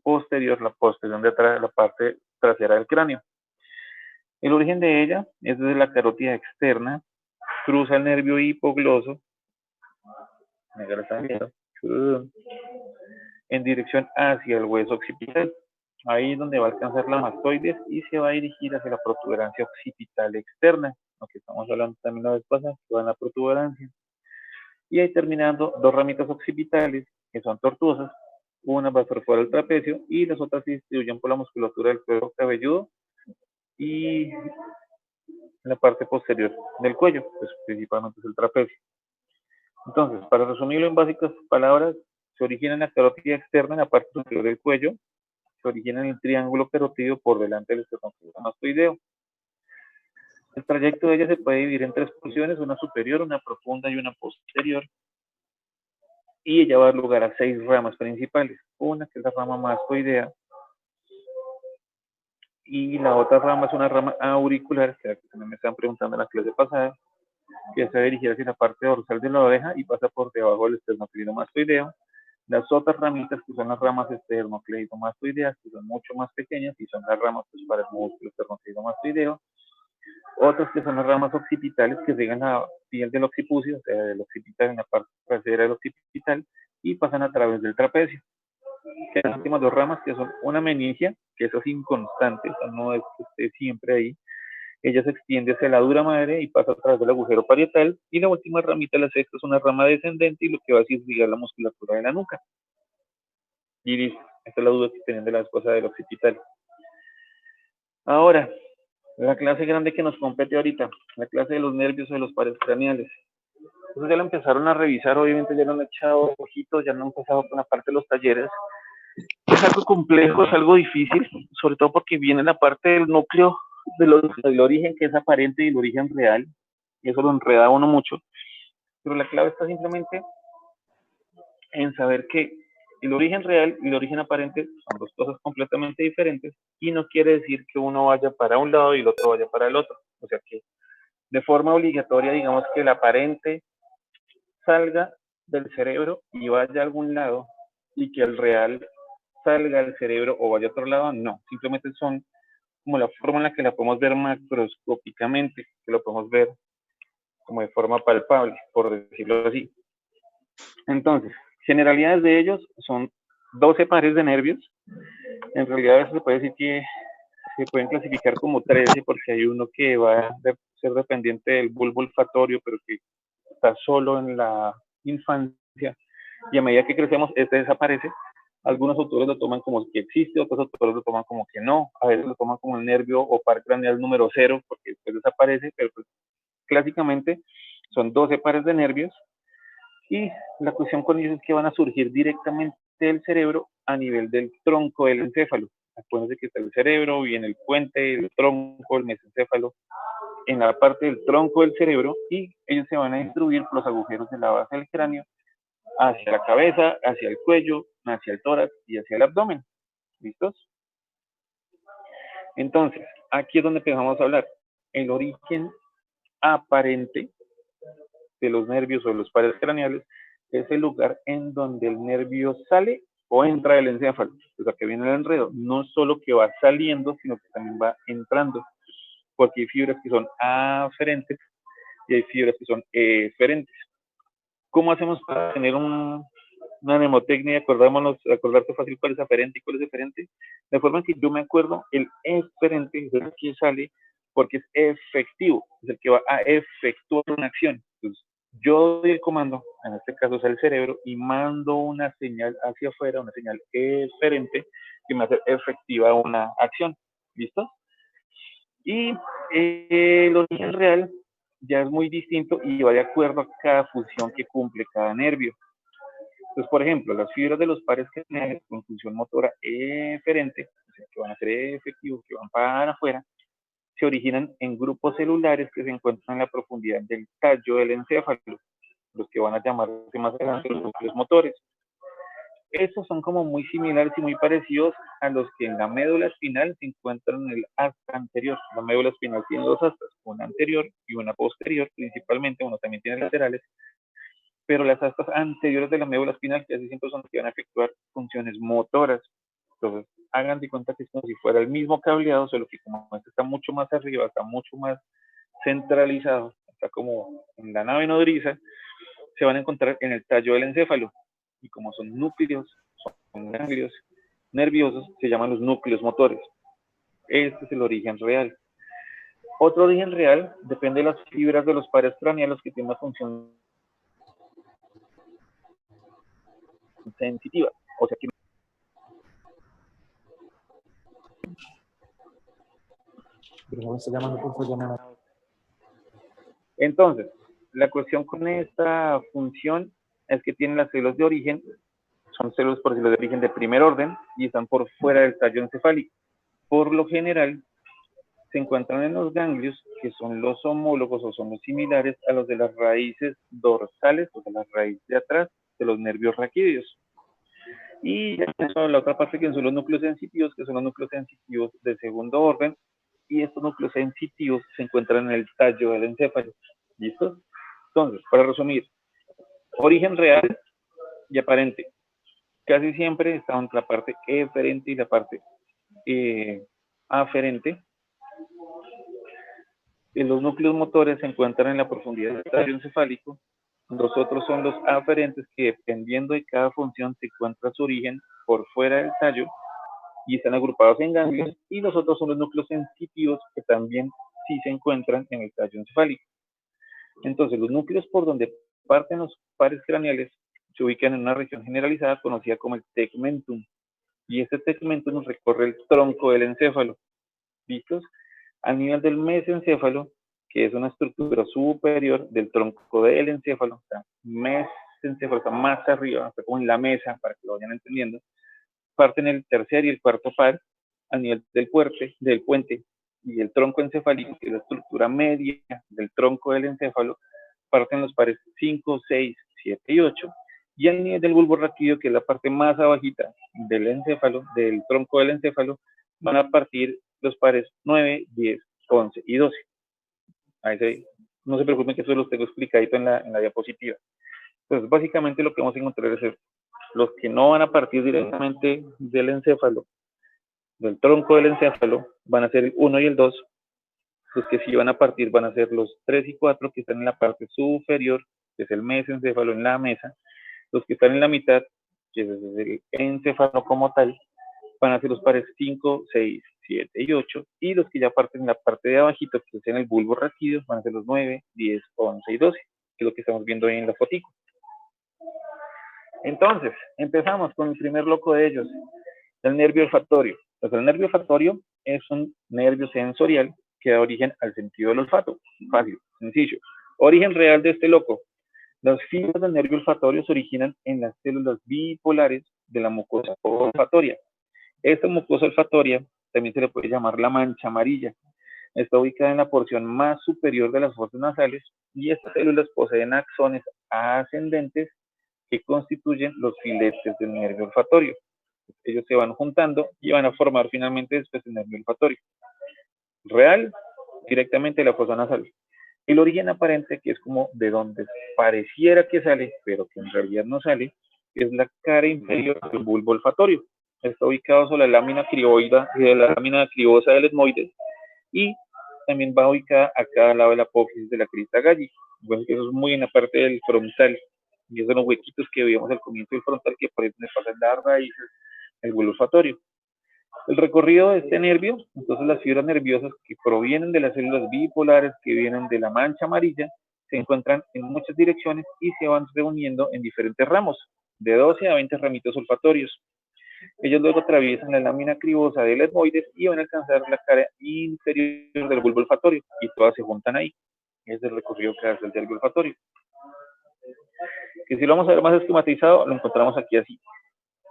posterior, la posterior de atrás, la parte trasera del cráneo. El origen de ella es desde la carótida externa, cruza el nervio hipogloso, en dirección hacia el hueso occipital. Ahí es donde va a alcanzar la mastoides y se va a dirigir hacia la protuberancia occipital externa, lo que estamos hablando también la vez pasada, que va en la protuberancia. Y ahí terminando dos ramitas occipitales que son tortuosas, una va por fuera del trapecio y las otras se distribuyen por la musculatura del cuero cabelludo y la parte posterior del cuello, pues principalmente es el trapecio. Entonces, para resumirlo en básicas palabras, se origina en la carótida externa, en la parte superior del cuello, se origina en el triángulo carotídeo por delante del esternocleidomastoideo. El trayecto de ella se puede dividir en tres porciones, una superior, una profunda y una posterior. Y ella va a dar lugar a 6 ramas principales. Una que es la rama mastoidea, y la otra rama es una rama auricular, que también me estaban preguntando en la clase pasada, que se va a dirigir hacia la parte dorsal de la oreja y pasa por debajo del esternocleidomastoideo. Las otras ramitas, que son las ramas esternocleidomastoideas, que son mucho más pequeñas y son las ramas pues, para el músculo esternocleidomastoideo. Otras que son las ramas occipitales, que llegan a la piel del occipucio, o sea, del occipital, en la parte trasera del occipital, y pasan a través del trapecio. Las últimas dos ramas, que son una meningia, que eso es inconstante, eso no es que esté siempre ahí. Ella se extiende hacia la dura madre y pasa a través del agujero parietal. Y la última ramita, la sexta, es una rama descendente y lo que va a irrigar la musculatura de la nuca. Y listo, esta es la duda que tienen de las cosas del occipital. Ahora, la clase grande que nos compete ahorita, la clase de los nervios o de los pares craneales. Entonces ya lo empezaron a revisar, obviamente ya no han echado ojitos, ya no han empezado con la parte de los talleres. Es algo complejo, es algo difícil, sobre todo porque viene la parte del núcleo del origen que es aparente y el origen real, y eso lo enreda a uno mucho, pero la clave está simplemente en saber que el origen real y el origen aparente son dos cosas completamente diferentes, y no quiere decir que uno vaya para un lado y el otro vaya para el otro, o sea que de forma obligatoria, digamos que el aparente salga del cerebro y vaya a algún lado, y que el real salga del cerebro o vaya a otro lado, no, simplemente son como la forma en la que la podemos ver macroscópicamente, que lo podemos ver como de forma palpable, por decirlo así. Entonces, generalidades de ellos son 12 pares de nervios. En realidad a veces se puede decir que se pueden clasificar como 13 porque hay uno que va a ser dependiente del bulbo olfatorio, pero que está solo en la infancia, y a medida que crecemos este desaparece. Algunos autores lo toman como que existe, otros autores lo toman como que no, a veces lo toman como el nervio o par craneal número 0 porque después desaparece, pero pues, clásicamente son 12 pares de nervios, y la cuestión con ellos es que van a surgir directamente del cerebro a nivel del tronco del encéfalo. Acuérdense que está el cerebro, viene el puente, el tronco, el mesencéfalo, en la parte del tronco del cerebro, y ellos se van a distribuir por los agujeros de la base del cráneo hacia la cabeza, hacia el cuello, hacia el tórax y hacia el abdomen. ¿Listos? Entonces, aquí es donde empezamos a hablar. El origen aparente de los nervios o de los pares craneales es el lugar en donde el nervio sale o entra del encéfalo. O sea, que viene el enredo. No solo que va saliendo, sino que también va entrando. Porque hay fibras que son aferentes y hay fibras que son eferentes. ¿Cómo hacemos para tener una mnemotecnia? Acordarte fácil cuál es aferente y cuál es eferente. De forma que yo me acuerdo, el eferente es el que sale porque es efectivo, es el que va a efectuar una acción. Entonces, yo doy el comando, en este caso es el cerebro, y mando una señal hacia afuera, una señal eferente que me hace efectiva una acción. ¿Listo? Y el origen real ya es muy distinto y va de acuerdo a cada función que cumple cada nervio. Entonces, por ejemplo, las fibras de los pares craneales con función motora eferente, o sea, que van a ser efectivos, que van para afuera, se originan en grupos celulares que se encuentran en la profundidad del tallo del encéfalo, los que van a llamarse más adelante los núcleos motores. Estos son como muy similares y muy parecidos a los que en la médula espinal se encuentran en el asta anterior. La médula espinal tiene dos astas, una anterior y una posterior, principalmente, uno también tiene laterales, pero las astas anteriores de la médula espinal casi siempre son las que van a efectuar funciones motoras. Entonces, hagan de cuenta que es como si fuera el mismo cableado, solo que como este está mucho más arriba, está mucho más centralizado, está como en la nave nodriza, se van a encontrar en el tallo del encéfalo. Y como son núcleos, son ganglios nerviosos, se llaman los núcleos motores. Este es el origen real. Otro origen real depende de las fibras de los pares craneales que tienen una función sensitiva. O sea que entonces, la cuestión con esta función es que tienen las células de origen, son células por decirlo de origen de primer orden y están por fuera del tallo encefálico. Por lo general, se encuentran en los ganglios, que son los homólogos o son los similares a los de las raíces dorsales, o de la raíz de atrás de los nervios raquídeos. Y la otra parte que son los núcleos sensitivos, que son los núcleos sensitivos de segundo orden, y estos núcleos sensitivos se encuentran en el tallo del encéfalo. ¿Listo? Entonces, para resumir, origen real y aparente. Casi siempre está entre la parte eferente y la parte aferente. Los núcleos motores se encuentran en la profundidad del tallo encefálico. Los otros son los aferentes, que dependiendo de cada función se encuentra su origen por fuera del tallo y están agrupados en ganglios. Y los otros son los núcleos sensitivos, que también sí se encuentran en el tallo encefálico. Entonces, los núcleos por donde parten los pares craneales se ubican en una región generalizada conocida como el tegmentum. Y este tegmentum recorre el tronco del encéfalo. ¿Listos? A nivel del mesencéfalo, que es una estructura superior del tronco del encéfalo, o sea, mesencéfalo está más arriba, está como en la mesa, para que lo vayan entendiendo, parten el tercer y el cuarto par a nivel del puente y el tronco encefálico, que es la estructura media del tronco del encéfalo, parten los pares 5, 6, 7 y 8, y al nivel del bulbo raquídeo, que es la parte más abajita del encéfalo, del tronco del encéfalo, van a partir los pares 9, 10, 11 y 12. Ahí se, no se preocupen que eso lo tengo explicadito en la diapositiva. Entonces, básicamente lo que vamos a encontrar es los que no van a partir directamente del encéfalo, del tronco del encéfalo, van a ser el 1 y el 2. Los que sí van a partir van a ser los 3 y 4, que están en la parte superior, que es el mesencéfalo en la mesa. Los que están en la mitad, que es el encéfalo como tal, van a ser los pares 5, 6, 7 y 8. Y los que ya parten en la parte de abajito, que es en el bulbo raquídeo, van a ser los 9, 10, 11 y 12, que es lo que estamos viendo ahí en la fotico. Entonces, empezamos con el primer loco de ellos, el nervio olfatorio. Entonces, el nervio olfatorio es un nervio sensorial que da origen al sentido del olfato. Fácil, sencillo. Origen real de este loco. Las fibras del nervio olfatorio se originan en las células bipolares de la mucosa olfatoria. Esta mucosa olfatoria también se le puede llamar la mancha amarilla. Está ubicada en la porción más superior de las fosas nasales y estas células poseen axones ascendentes que constituyen los filetes del nervio olfatorio. Ellos se van juntando y van a formar finalmente después el nervio olfatorio. Real, directamente de la fosa nasal. El origen aparente, que es como de donde pareciera que sale, pero que en realidad no sale, es la cara inferior del bulbo olfatorio. Está ubicado sobre la lámina crioida y de la lámina criosa del etmoides y también va ubicada a cada lado de la apófisis de la crista galli. Bueno, eso es muy en la parte del frontal y esos son los huequitos que vemos al comienzo del frontal, que por eso me pasan las raíces, el bulbo olfatorio. El recorrido de este nervio, entonces las fibras nerviosas que provienen de las células bipolares que vienen de la mancha amarilla, se encuentran en muchas direcciones y se van reuniendo en diferentes ramos, de 12 a 20 ramitos olfatorios. Ellos luego atraviesan la lámina cribosa del etmoides y van a alcanzar la cara inferior del bulbo olfatorio y todas se juntan ahí. Es el recorrido que hace el nervio olfatorio. Que si lo vamos a ver más esquematizado, lo encontramos aquí así.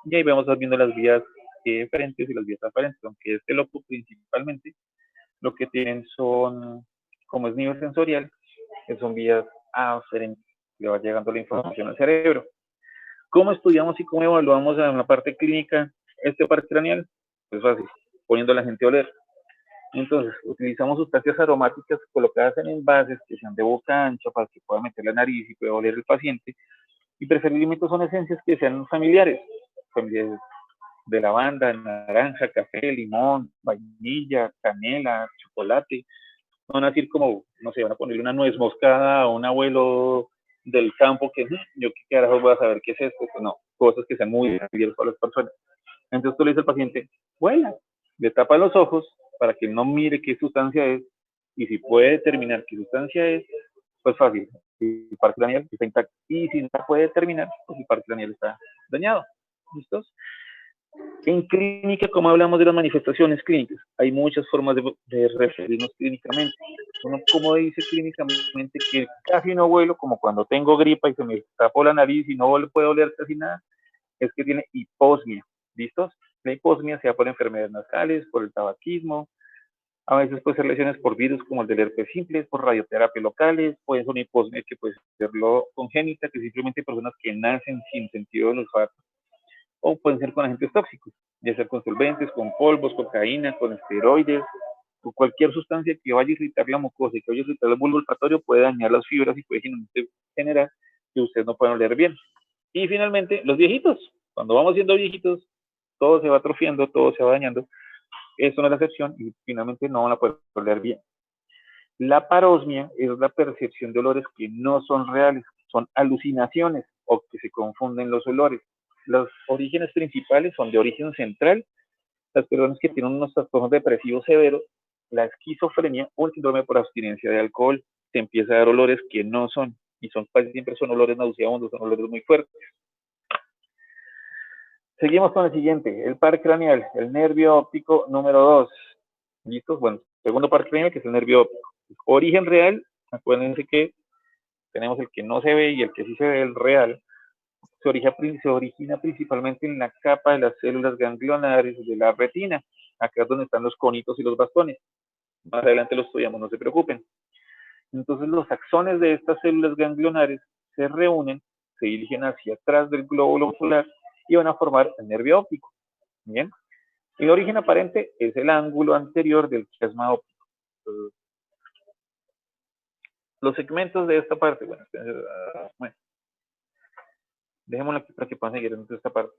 Y ahí vamos viendo las vías eferentes y las vías aferentes, aunque este loco principalmente lo que tienen son, como es nivel sensorial, que son vías aferentes, le va llegando la información al cerebro. ¿Cómo estudiamos y cómo evaluamos en la parte clínica este par craneal? Pues fácil, poniendo a la gente a oler. Entonces, utilizamos sustancias aromáticas colocadas en envases que sean de boca ancha para que pueda meter la nariz y pueda oler el paciente. Y preferiblemente son esencias que sean familiares de lavanda, naranja, café, limón, vainilla, canela, chocolate. No van a decir como, no sé, van a ponerle una nuez moscada a un abuelo del campo que yo qué carajo voy a saber qué es esto. Pues no, cosas que sean muy familiares para las personas. Entonces tú le dices al paciente, huela, le tapa los ojos para que no mire qué sustancia es y si puede determinar qué sustancia es, pues fácil, el parque craneal está intacto. Y si no puede determinar, pues el parque craneal está dañado. ¿Listos? En clínica, como hablamos de las manifestaciones clínicas, hay muchas formas de referirnos clínicamente. Uno, como dice clínicamente, que casi no vuelo, como cuando tengo gripa y se me tapó la nariz y no puedo oler casi nada, es que tiene hiposmia. ¿Listos? La hiposmia sea por enfermedades nasales, por el tabaquismo, a veces puede ser lesiones por virus como el del herpes simple, por radioterapia locales, puede ser una hiposmia que puede ser congénita, que simplemente personas que nacen sin sentido del olfato, o pueden ser con agentes tóxicos, ya sea con solventes, con polvos, cocaína, con esteroides, o cualquier sustancia que vaya a irritar la mucosa y que vaya a irritar el bulbo olfatorio puede dañar las fibras y puede generar que ustedes no puedan oler bien. Y finalmente, los viejitos. Cuando vamos siendo viejitos, todo se va atrofiando, todo se va dañando. Eso no es la excepción y finalmente no van a poder oler bien. La parosmia es la percepción de olores que no son reales, son alucinaciones o que se confunden los olores. Los orígenes principales son de origen central, las personas que tienen unos trastornos depresivos severos, la esquizofrenia o el síndrome por abstinencia de alcohol, se empieza a dar olores que no son, y son casi siempre son olores nauseabundos, son olores muy fuertes. Seguimos con el siguiente, el par craneal, el nervio óptico número 2. ¿Listos? Bueno, segundo par craneal, que es el nervio óptico. Origen real, acuérdense que tenemos el que no se ve y el que sí se ve, el real. Se origina principalmente en la capa de las células ganglionares de la retina. Acá es donde están los conitos y los bastones. Más adelante los estudiamos, no se preocupen. Entonces los axones de estas células ganglionares se reúnen, se dirigen hacia atrás del glóbulo ocular y van a formar el nervio óptico. Bien. El origen aparente es el ángulo anterior del quiasma óptico. Los segmentos de esta parte, bueno, dejémoslo aquí para que puedan seguir en esta parte.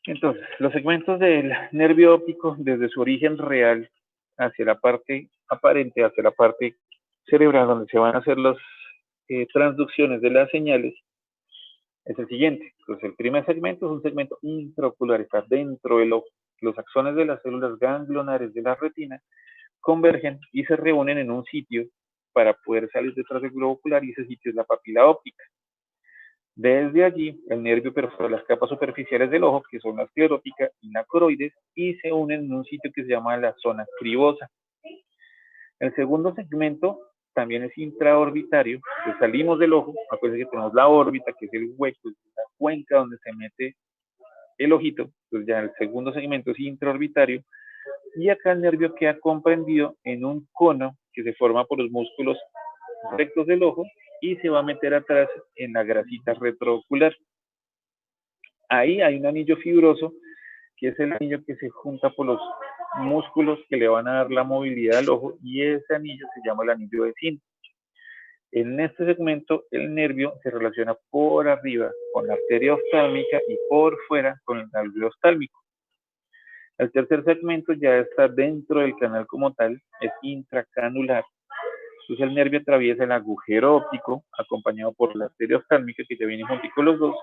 Entonces, los segmentos del nervio óptico, desde su origen real hacia la parte aparente, hacia la parte cerebral, donde se van a hacer las transducciones de las señales, es el siguiente. Entonces, el primer segmento es un segmento intraocular, está dentro del ojo. Los axones de las células ganglionares de la retina convergen y se reúnen en un sitio para poder salir detrás del globo ocular, y ese sitio es la papila óptica. Desde allí, el nervio perfora las capas superficiales del ojo, que son la esclerótica y la coroides, y se unen en un sitio que se llama la zona cribosa. El segundo segmento también es intraorbitario, que salimos del ojo, acuérdense que tenemos la órbita, que es el hueco, la cuenca donde se mete el ojito, pues ya el segundo segmento es intraorbitario, y acá el nervio queda comprendido en un cono que se forma por los músculos rectos del ojo y se va a meter atrás en la grasita retroocular. Ahí hay un anillo fibroso, que es el anillo que se junta por los músculos que le van a dar la movilidad al ojo, y ese anillo se llama el anillo de Zinc. En este segmento, el nervio se relaciona por arriba con la arteria oftálmica y por fuera con el nervio oftálmico. El tercer segmento ya está dentro del canal como tal, es intracanular. Entonces el nervio atraviesa el agujero óptico, acompañado por la arteria oftálmica, que ya viene junto con los dos,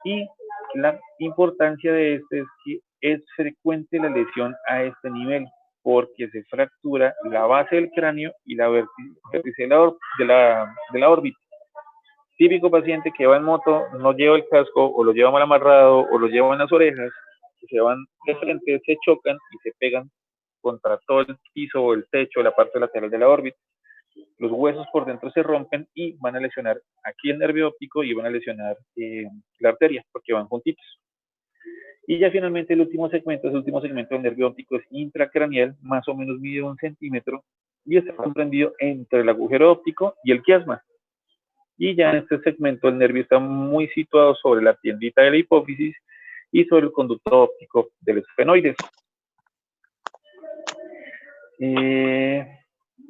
y la importancia de este es que es frecuente la lesión a este nivel, porque se fractura la base del cráneo y la vértice de la órbita. Típico paciente que va en moto, no lleva el casco, o lo lleva mal amarrado, o lo lleva en las orejas, se van de frente, se chocan y se pegan contra todo el piso o el techo, la parte lateral de la órbita. Los huesos por dentro se rompen y van a lesionar aquí el nervio óptico y van a lesionar la arteria, porque van juntitos. Y ya finalmente el último segmento del nervio óptico, es intracraneal, más o menos mide 1 centímetro y está comprendido entre el agujero óptico y el quiasma. Y ya en este segmento el nervio está muy situado sobre la tiendita de la hipófisis y sobre el conducto óptico del esfenoides.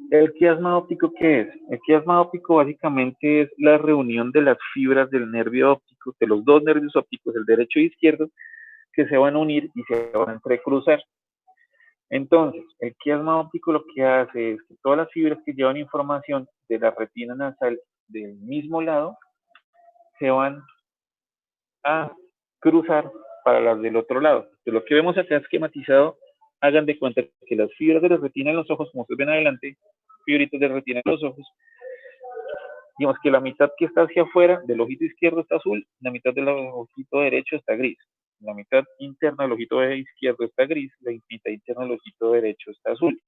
¿El quiasma óptico qué es? El quiasma óptico básicamente es la reunión de las fibras del nervio óptico, de los dos nervios ópticos, el derecho y izquierdo, que se van a unir y se van a entrecruzar. Entonces, el quiasma óptico lo que hace es que todas las fibras que llevan información de la retina nasal del mismo lado se van a cruzar para las del otro lado. Entonces, lo que vemos acá esquematizado, hagan de cuenta que las fibras de la retina en los ojos, como ustedes ven adelante, fibritas de retina en los ojos, digamos que la mitad que está hacia afuera del ojito izquierdo está azul, la mitad del ojito derecho está gris. La mitad interna del ojito izquierdo está gris, la mitad interna del ojito derecho está azul.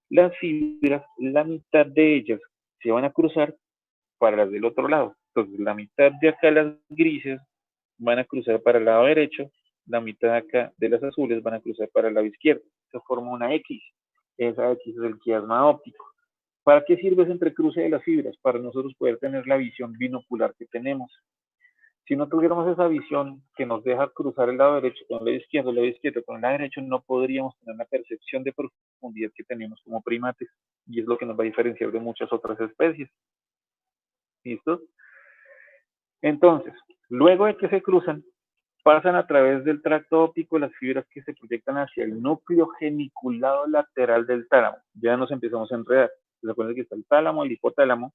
Las fibras, la mitad de ellas se van a cruzar para las del otro lado. Entonces, la mitad de acá, las grises, van a cruzar para el lado derecho, la mitad de acá de las azules van a cruzar para el lado izquierdo. Se forma una X. Esa X es el quiasma óptico. ¿Para qué sirve ese entrecruce de las fibras? Para nosotros poder tener la visión binocular que tenemos. Si no tuviéramos esa visión que nos deja cruzar el lado derecho con el lado izquierdo con el lado derecho, no podríamos tener la percepción de profundidad que tenemos como primates. Y es lo que nos va a diferenciar de muchas otras especies. ¿Listo? Entonces, luego de que se cruzan, pasan a través del tracto óptico las fibras que se proyectan hacia el núcleo geniculado lateral del tálamo. Ya nos empezamos a enredar. ¿Se acuerdan que está el tálamo, el hipotálamo?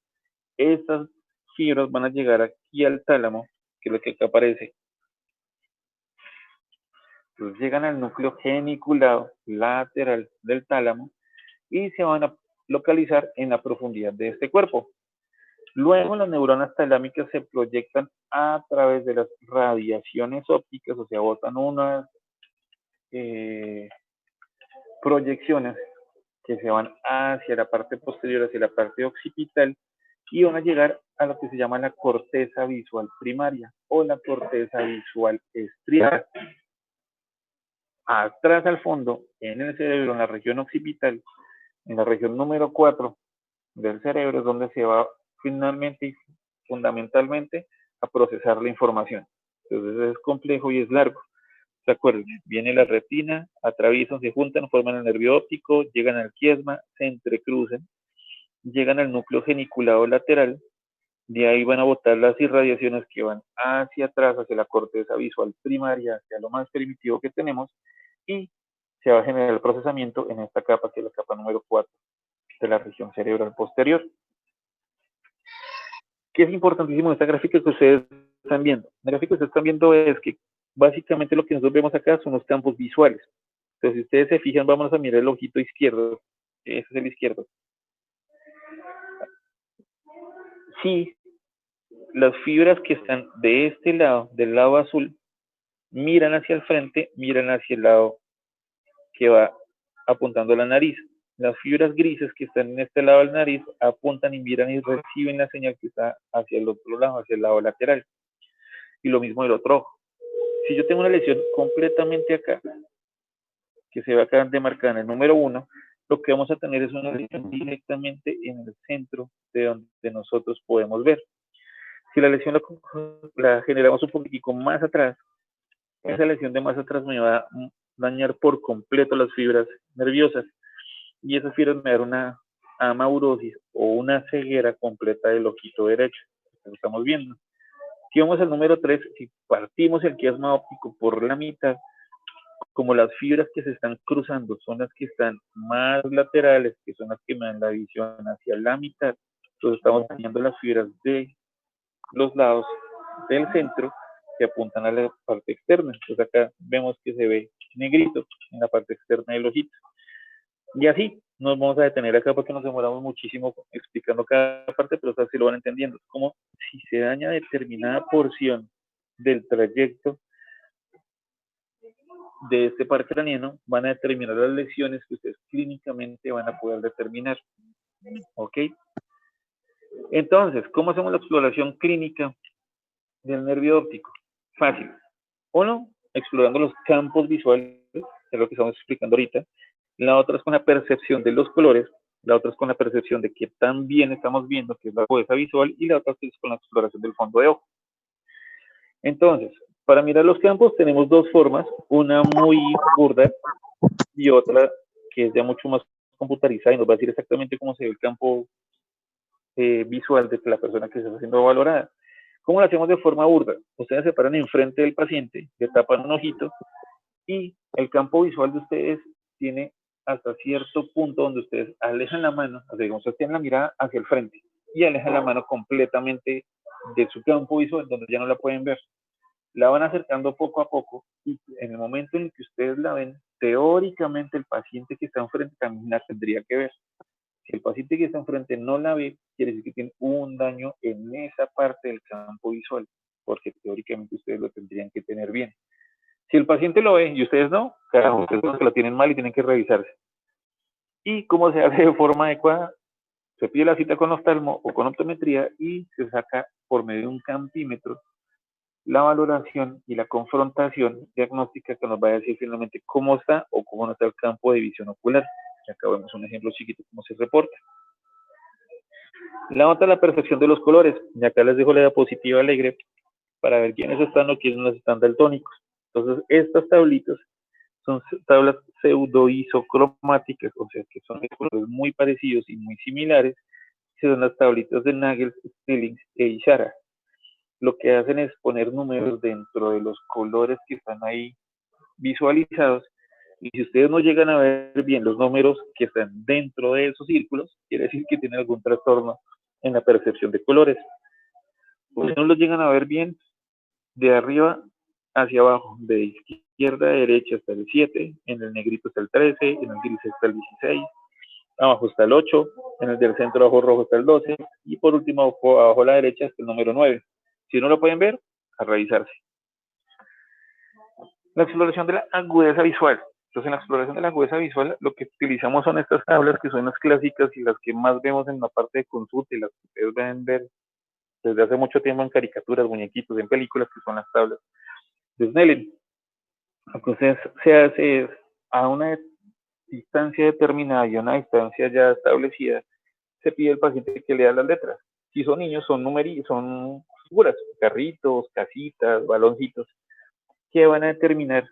Estas fibras van a llegar aquí al tálamo, que es lo que acá aparece. Entonces llegan al núcleo geniculado lateral del tálamo y se van a localizar en la profundidad de este cuerpo. Luego las neuronas talámicas se proyectan a través de las radiaciones ópticas, o sea, botan unas proyecciones que se van hacia la parte posterior, hacia la parte occipital, y van a llegar a lo que se llama la corteza visual primaria o la corteza visual estriada. Atrás al fondo, en el cerebro, en la región occipital, en la región número 4 del cerebro, es donde se va finalmente y fundamentalmente a procesar la información. Entonces es complejo y es largo. ¿Se acuerdan? Viene la retina, atraviesan, se juntan, forman el nervio óptico, llegan al quiasma, se entrecruzan, llegan al núcleo geniculado lateral, de ahí van a botar las irradiaciones que van hacia atrás, hacia la corteza visual primaria, hacia lo más primitivo que tenemos, y se va a generar el procesamiento en esta capa, que es la capa número 4 de la región cerebral posterior. ¿Qué es importantísimo en esta gráfica que ustedes están viendo? La gráfica que ustedes están viendo es que básicamente lo que nosotros vemos acá son los campos visuales. Entonces, si ustedes se fijan, vamos a mirar el ojito izquierdo. Ese es el izquierdo. Si las fibras que están de este lado, del lado azul, miran hacia el frente, miran hacia el lado que va apuntando a la nariz. Las fibras grises que están en este lado de la nariz apuntan y miran y reciben la señal que está hacia el otro lado, hacia el lado lateral. Y lo mismo del otro ojo. Si yo tengo una lesión completamente acá, que se va a quedar demarcada en el número 1, lo que vamos a tener es una lesión directamente en el centro de donde nosotros podemos ver. Si la lesión la generamos un poquitico más atrás, esa lesión de más atrás me va a dañar por completo las fibras nerviosas y esas fibras me dan una amaurosis o una ceguera completa del ojito derecho. Lo estamos viendo. Si vamos al número 3, si partimos el quiasma óptico por la mitad, como las fibras que se están cruzando son las que están más laterales, que son las que me dan la visión hacia la mitad, entonces estamos teniendo las fibras de los lados del centro que apuntan a la parte externa. Entonces acá vemos que se ve negrito en la parte externa del ojito. Y así nos vamos a detener acá porque nos demoramos muchísimo explicando cada parte, pero así lo van entendiendo. Es como si se daña determinada porción del trayecto de este par craneano, van a determinar las lesiones que ustedes clínicamente van a poder determinar. ¿Ok? Entonces, ¿cómo hacemos la exploración clínica del nervio óptico? Fácil. Uno, explorando los campos visuales, que es lo que estamos explicando ahorita. La otra es con la percepción de los colores. La otra es con la percepción de qué tan bien estamos viendo, que es la agudeza visual. Y la otra es con la exploración del fondo de ojo. Entonces, para mirar los campos tenemos dos formas, una muy burda y otra que es ya mucho más computarizada y nos va a decir exactamente cómo se ve el campo visual de la persona que se está siendo valorada. ¿Cómo lo hacemos de forma burda? Ustedes se paran enfrente del paciente, le tapan un ojito y el campo visual de ustedes tiene hasta cierto punto donde ustedes alejan la mano, o sea, digamos, ustedes tienen la mirada hacia el frente y alejan la mano completamente de su campo visual donde ya no la pueden ver. La van acercando poco a poco y en el momento en el que ustedes la ven, teóricamente el paciente que está enfrente también la tendría que ver. Si el paciente que está enfrente no la ve, quiere decir que tiene un daño en esa parte del campo visual, porque teóricamente ustedes lo tendrían que tener bien. Si el paciente lo ve y ustedes no, carajo, ustedes son los que lo tienen mal y tienen que revisarse. ¿Y cómo se hace de forma adecuada? Se pide la cita con oftalmo o con optometría y se saca por medio de un campímetro la valoración y la confrontación diagnóstica que nos va a decir finalmente cómo está o cómo no está el campo de visión ocular. Acá vemos un ejemplo chiquito cómo se reporta. La otra es la percepción de los colores. Y acá les dejo la diapositiva alegre para ver quiénes están o quiénes no están daltónicos. Entonces, estas tablitas son tablas pseudo-isocromáticas, o sea, que son de colores muy parecidos y muy similares, que son las tablitas de Nagel, Stillings e Ishara. Lo que hacen es poner números dentro de los colores que están ahí visualizados, y si ustedes no llegan a ver bien los números que están dentro de esos círculos, quiere decir que tienen algún trastorno en la percepción de colores. Si no los llegan a ver bien, de arriba hacia abajo, de izquierda a derecha está el 7, en el negrito está el 13, en el gris está el 16, abajo está el 8, en el del centro abajo rojo está el 12, y por último abajo a la derecha está el número 9. Si no lo pueden ver, a revisarse. La exploración de la agudeza visual. Entonces, en la exploración de la agudeza visual, lo que utilizamos son estas tablas que son las clásicas y las que más vemos en la parte de consulta y las que ustedes deben ver desde hace mucho tiempo en caricaturas, muñequitos, en películas, que son las tablas de Snellen. Lo que se hace es a una distancia determinada y a una distancia ya establecida, se pide al paciente que lea las letras. Si son niños, son son figuras, carritos, casitas, baloncitos, que van a determinar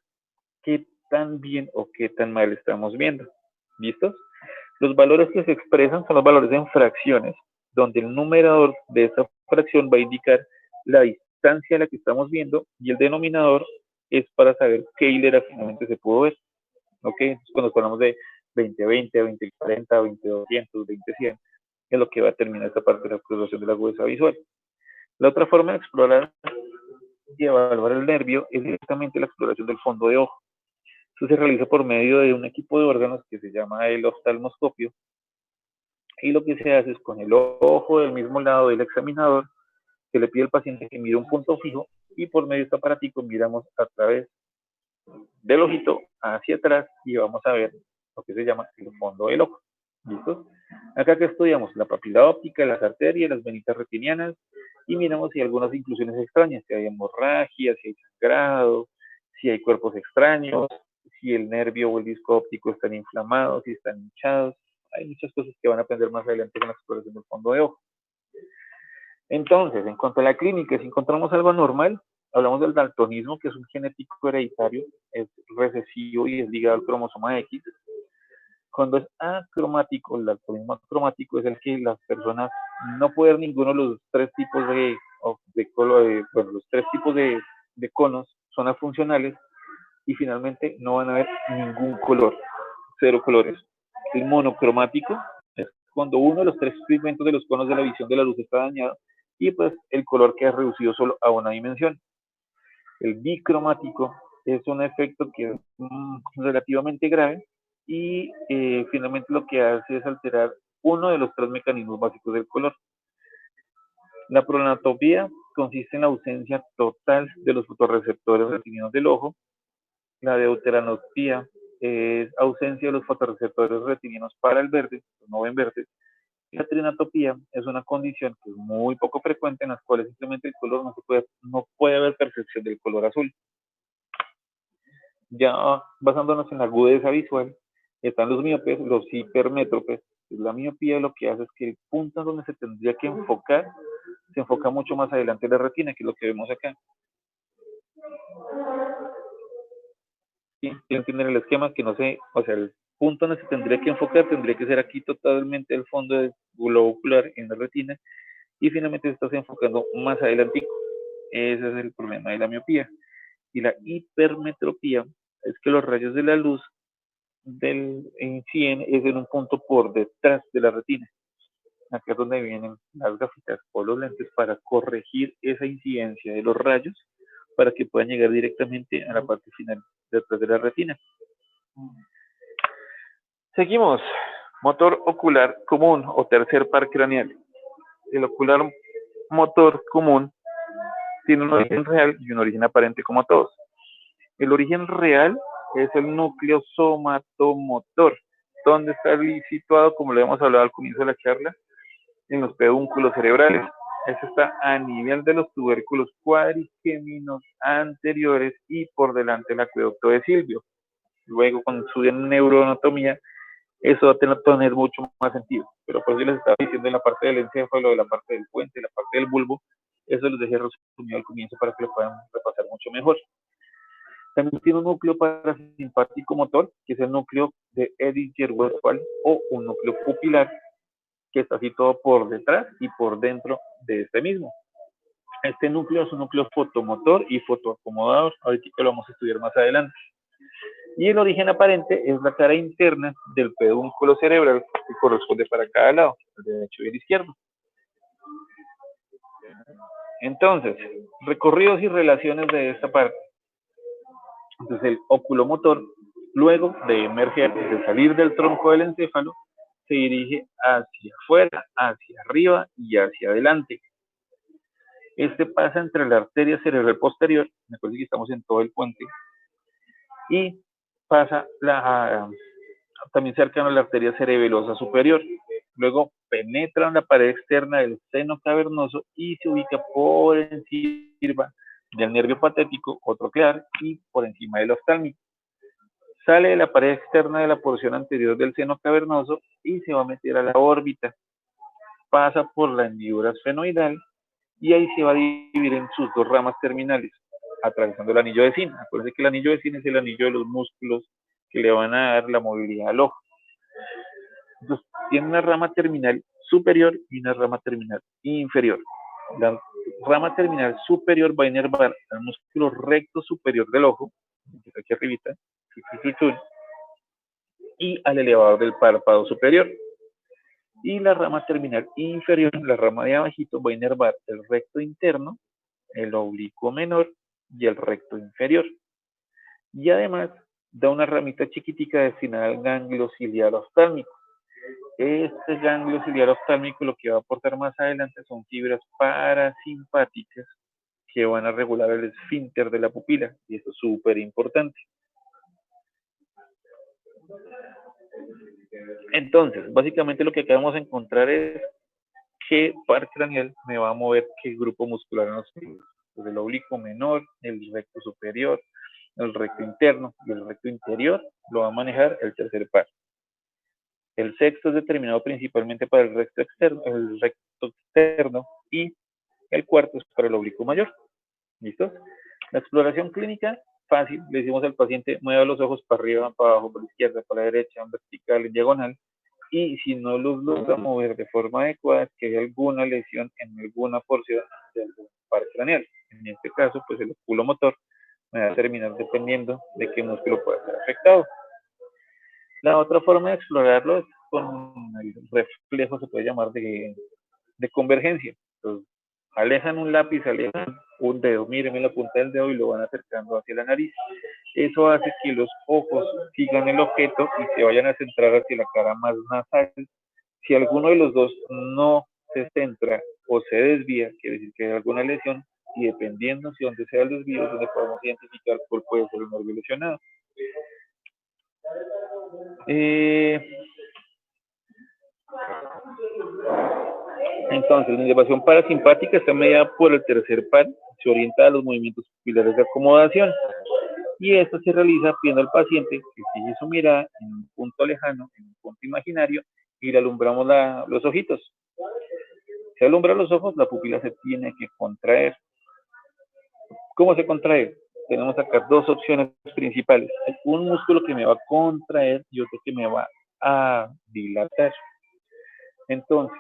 qué tan bien o qué tan mal estamos viendo. ¿Listos? Los valores que se expresan son los valores en fracciones, donde el numerador de esa fracción va a indicar la distancia a la que estamos viendo y el denominador es para saber qué hilera finalmente se pudo ver. ¿Ok? Entonces, cuando hablamos de 20-20, 20-40, 20-200, 20-100, es lo que va a terminar esta parte de la exploración de la agudeza visual. La otra forma de explorar y evaluar el nervio es directamente la exploración del fondo de ojo. Esto se realiza por medio de un equipo de órganos que se llama el oftalmoscopio, y lo que se hace es con el ojo del mismo lado del examinador, se le pide al paciente que mire un punto fijo y por medio de este aparatico miramos a través del ojito hacia atrás y vamos a ver lo que se llama el fondo del ojo. ¿Listos? Acá que estudiamos la papila óptica, las arterias, las venitas retinianas y miramos si hay algunas inclusiones extrañas, si hay hemorragia, si hay sangrado, si hay cuerpos extraños, si el nervio o el disco óptico están inflamados, si están hinchados. Hay muchas cosas que van a aprender más adelante con la exploración del fondo de ojo. Entonces, en cuanto a la clínica, si encontramos algo anormal, hablamos del daltonismo, que es un genético hereditario, es recesivo y es ligado al cromosoma X. Cuando es acromático, el daltonismo acromático es el que las personas no pueden ver ninguno de los tres tipos bueno, los tres tipos de conos son afuncionales y finalmente no van a ver ningún color, cero colores. El monocromático es cuando uno de los tres pigmentos de los conos de la visión de la luz está dañado y pues el color queda reducido solo a una dimensión. El bicromático es un efecto que es relativamente grave y finalmente lo que hace es alterar uno de los tres mecanismos básicos del color. La pronatopía consiste en la ausencia total de los fotorreceptores retinianos del ojo. La deuteranopía es ausencia de los fotorreceptores retinianos para el verde, no ven verde. Y la trinatopía es una condición que es muy poco frecuente en las cuales simplemente el color no puede haber percepción del color azul. Ya basándonos en la agudeza visual, están los miopes, los hipermétropes. La miopía lo que hace es que el punto en donde se tendría que enfocar se enfoca mucho más adelante de la retina, que es lo que vemos acá. ¿Sí? ¿Entienden el esquema? Que no sé, o sea, el punto donde se tendría que enfocar tendría que ser aquí totalmente el fondo del globo ocular en la retina y finalmente se está enfocando más adelante. Ese es el problema de la miopía. Y la hipermetropía es que los rayos de la luz inciden es en un punto por detrás de la retina. Acá es donde vienen las gafitas o los lentes para corregir esa incidencia de los rayos para que puedan llegar directamente a la parte final detrás de la retina. Seguimos. Motor ocular común o tercer par craneal. El ocular motor común tiene un origen real y un origen aparente como todos. El origen real es el núcleo somatomotor, donde está situado, como lo hemos hablado al comienzo de la charla, en los pedúnculos cerebrales. Eso está a nivel de los tubérculos cuadriqueminos anteriores y por delante del acueducto de Silvio. Luego, cuando estudian neuroanatomía, eso va a tener mucho más sentido. Pero por eso les estaba diciendo en la parte del encéfalo, de la parte del puente, la parte del bulbo, eso les dejé resumido al comienzo para que lo puedan repasar mucho mejor. También tiene un núcleo parasimpático motor, que es el núcleo de Edinger-Westphal, o un núcleo pupilar, que está situado por detrás y por dentro de este mismo. Este núcleo es un núcleo fotomotor y fotoacomodador, ahorita lo vamos a estudiar más adelante. Y el origen aparente es la cara interna del pedúnculo cerebral que corresponde para cada lado, el derecho y el izquierdo. Entonces, recorridos y relaciones de esta parte. Entonces, el oculomotor, luego de emerger, de salir del tronco del encéfalo, se dirige hacia afuera, hacia arriba y hacia adelante. Este pasa entre la arteria cerebral posterior, me acuerdo que estamos en todo el puente, y pasa también cercano a la arteria cerebelosa superior. Luego penetra en la pared externa del seno cavernoso y se ubica por encima del nervio patético o troclear y por encima del oftálmico. Sale de la pared externa de la porción anterior del seno cavernoso y se va a meter a la órbita. Pasa por la hendidura esfenoidal y ahí se va a dividir en sus dos ramas terminales, atravesando el anillo de Zinner. Acuérdense que el anillo de Zinner es el anillo de los músculos que le van a dar la movilidad al ojo. Entonces, tiene una rama terminal superior y una rama terminal inferior. La rama terminal superior va a inervar al músculo recto superior del ojo, aquí arribita, y al elevador del párpado superior. Y la rama terminal inferior, la rama de abajito, va a inervar el recto interno, el oblicuo menor y el recto inferior. Y además da una ramita chiquitica destinada al ganglio ciliar oftálmico. Este ganglio ciliar oftálmico lo que va a aportar más adelante son fibras parasimpáticas que van a regular el esfínter de la pupila, y esto es súper importante. Entonces, básicamente lo que acabamos de encontrar es qué par craneal me va a mover qué grupo muscular en los fibros. Pues el oblicuo menor, el recto superior, el recto interno y el recto interior lo va a manejar el tercer par. El sexto es determinado principalmente para el recto externo y el cuarto es para el oblicuo mayor. ¿Listo? La exploración clínica, fácil. Le decimos al paciente, mueva los ojos para arriba, para abajo, para la izquierda, para la derecha, en vertical, en diagonal. Y si no los logra mover de forma adecuada, que hay alguna lesión en alguna porción del par craneal. En este caso, pues el oculomotor me va a terminar dependiendo de qué músculo pueda ser afectado. La otra forma de explorarlo es con el reflejo, se puede llamar de convergencia. Entonces, alejan un lápiz, alejan un dedo, mírenme la punta del dedo y lo van acercando hacia la nariz. Eso hace que los ojos sigan el objeto y se vayan a centrar hacia la cara más nasal. Si alguno de los dos no se centra o se desvía, quiere decir que hay alguna lesión, y dependiendo de dónde sea el desvío, es donde podemos identificar cuál puede ser el nervio lesionado. Entonces, la inervación parasimpática está mediada por el tercer par, se orienta a los movimientos pupilares de acomodación, y esto se realiza pidiendo al paciente que fije su mirada en un punto lejano, en un punto imaginario, y le alumbramos los ojitos. Se alumbran los ojos, la pupila se tiene que contraer. ¿Cómo se contrae? Tenemos acá dos opciones principales. Hay un músculo que me va a contraer y otro que me va a dilatar. Entonces,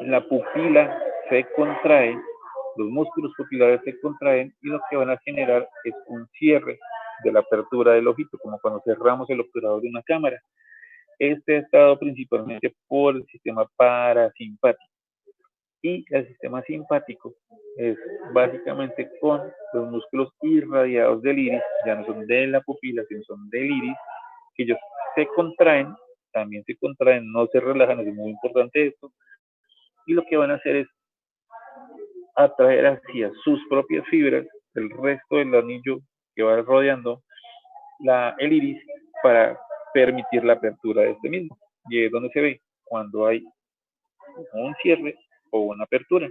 la pupila se contrae los músculos pupilares se contraen y lo que van a generar es un cierre de la apertura del ojito, como cuando cerramos el obturador de una cámara. Este es dado principalmente por el sistema parasimpático. Y el sistema simpático es básicamente con los músculos irradiados del iris, ya no son de la pupila, sino son del iris, que ellos se contraen, también se contraen, no se relajan, es muy importante esto, y lo que van a hacer es atraer hacia sus propias fibras el resto del anillo que va rodeando el iris para permitir la apertura de este mismo. Y es donde se ve cuando hay un cierre o una apertura.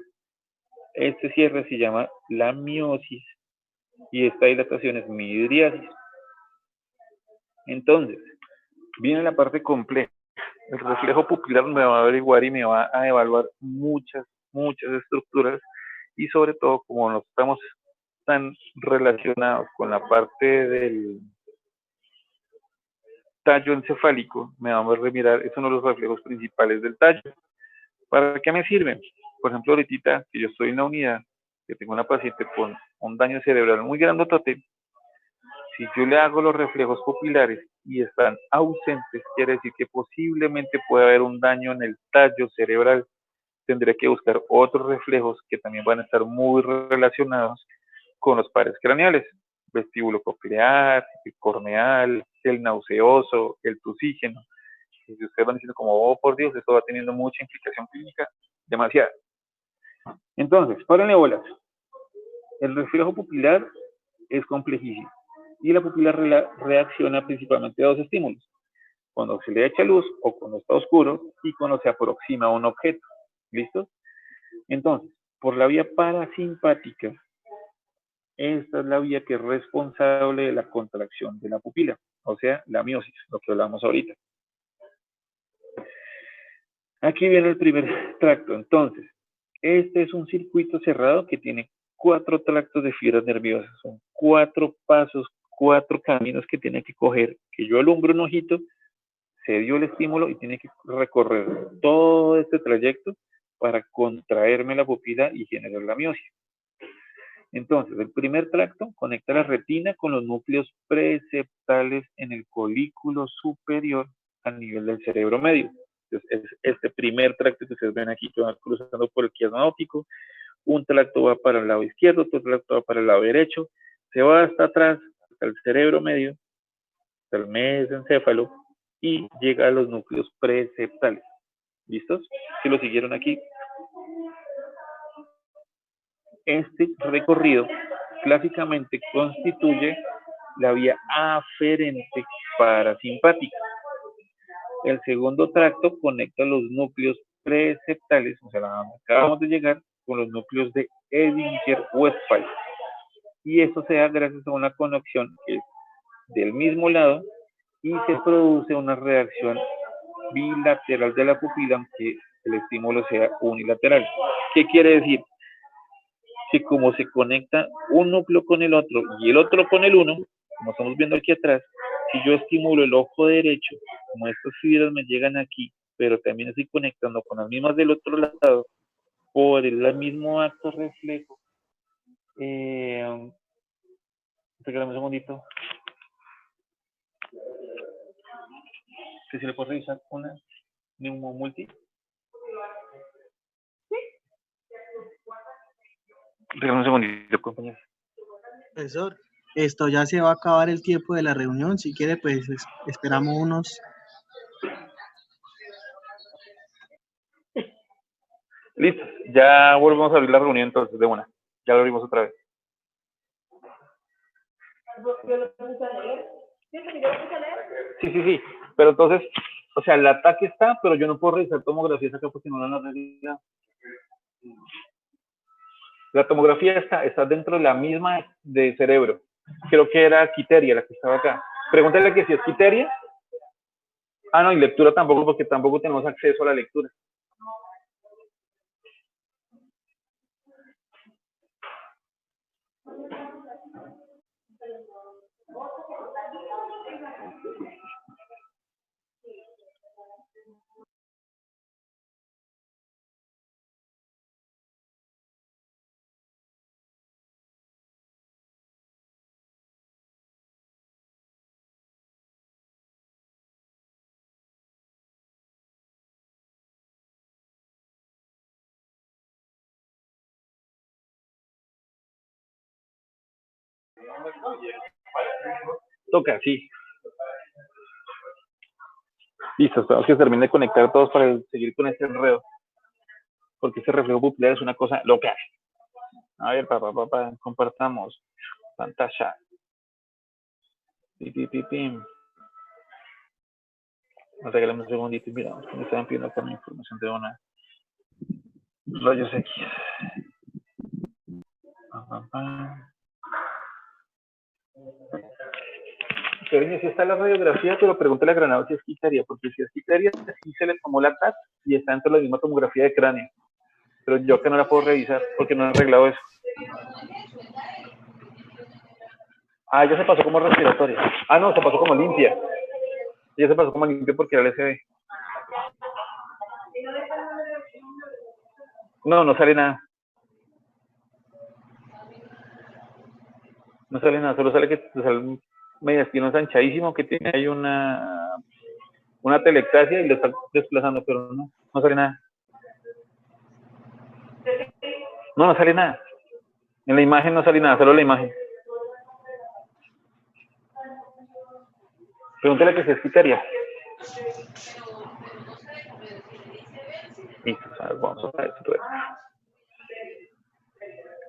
Este cierre se llama la miosis y esta dilatación es midriasis. Entonces, viene la parte compleja. El reflejo pupilar me va a averiguar y me va a evaluar muchas estructuras y sobre todo como no estamos tan relacionados con la parte del tallo encefálico, me va a mirar, es uno de los reflejos principales del tallo. ¿Para qué me sirven? Por ejemplo, ahorita que yo estoy en la unidad, que tengo una paciente con un daño cerebral muy grandotote, si yo le hago los reflejos pupilares y están ausentes, quiere decir que posiblemente puede haber un daño en el tallo cerebral. Tendré que buscar otros reflejos que también van a estar muy relacionados con los pares craneales, vestíbulo coclear, el corneal, el nauseoso, el tusígeno. Y si ustedes van diciendo como, oh por Dios, esto va teniendo mucha implicación clínica, demasiada. Entonces, párenle bolas. El reflejo pupilar es complejísimo y la pupila reacciona principalmente a dos estímulos, cuando se le echa luz o cuando está oscuro y cuando se aproxima a un objeto. ¿Listo? Entonces, por la vía parasimpática, esta es la vía que es responsable de la contracción de la pupila, o sea, la miosis, lo que hablamos ahorita. Aquí viene el primer tracto. Entonces, este es un circuito cerrado que tiene 4 tractos de fibras nerviosas. Son 4 pasos, 4 caminos que tiene que coger, que yo alumbro un ojito, se dio el estímulo y tiene que recorrer todo este trayecto para contraerme la pupila y generar la miosis. Entonces, el primer tracto conecta la retina con los núcleos preceptales en el colículo superior a nivel del cerebro medio. Entonces, es este primer tracto que ustedes ven aquí, que va cruzando por el quiasma óptico. Un tracto va para el lado izquierdo, otro tracto va para el lado derecho, se va hasta atrás, hasta el cerebro medio, hasta el mesencéfalo, y llega a los núcleos preceptales. ¿Listos? Si lo siguieron aquí. Este recorrido clásicamente constituye la vía aferente parasimpática. El segundo tracto conecta los núcleos preceptales, o sea, la acabamos de llegar, con los núcleos de Edinger-Westphal. Y esto se da gracias a una conexión que es del mismo lado y se produce una reacción bilateral de la pupila, aunque el estímulo sea unilateral. ¿Qué quiere decir? Que como se conecta un núcleo con el otro y el otro con el uno, como estamos viendo aquí atrás, si yo estimulo el ojo derecho, como estas fibras me llegan aquí, pero también estoy conectando con las mismas del otro lado, por el mismo acto reflejo, regálame un segundito, que si le puedo revisar una neumomulti. Regálame un segundito, compañero. Profesor, esto ya se va a acabar el tiempo de la reunión. Si quiere, pues esperamos unos. Listo, ya volvemos a abrir la reunión entonces de una. Ya lo abrimos otra vez. Sí. Pero entonces, o sea, el ataque está, pero yo no puedo revisar tomografías acá porque no la han realizado. La tomografía está dentro de la misma de cerebro. Creo que era Quiteria la que estaba acá. Pregúntale que si es Quiteria. Ah, no, y lectura tampoco, porque tampoco tenemos acceso a la lectura. Toca, sí. Listo, esperamos que se termine de conectar todos para seguir con este enredo. Porque este reflejo pupilar es una cosa loca. A ver, compartamos pantalla. Regálame un segundito y miramos que me estaban pidiendo acá mi información de una rayos X. Pero si está la radiografía, pero pregúntale a Granado si es quitaria, porque si es quitaria, sí se le tomó la TAT y está dentro de la misma tomografía de cráneo. Pero yo acá no la puedo revisar porque no he arreglado eso. Ah, ya se pasó como respiratoria. Ah, no, se pasó como limpia. Ya se pasó como limpia porque era el SB. No, no sale nada. No sale nada, solo sale que sale mediastino ensanchadísimo que tiene ahí una telectasia y lo está desplazando, pero no sale nada. No sale nada. En la imagen no sale nada, solo la imagen. Pregúntale que se explicaría. Listo, vamos a ver esto.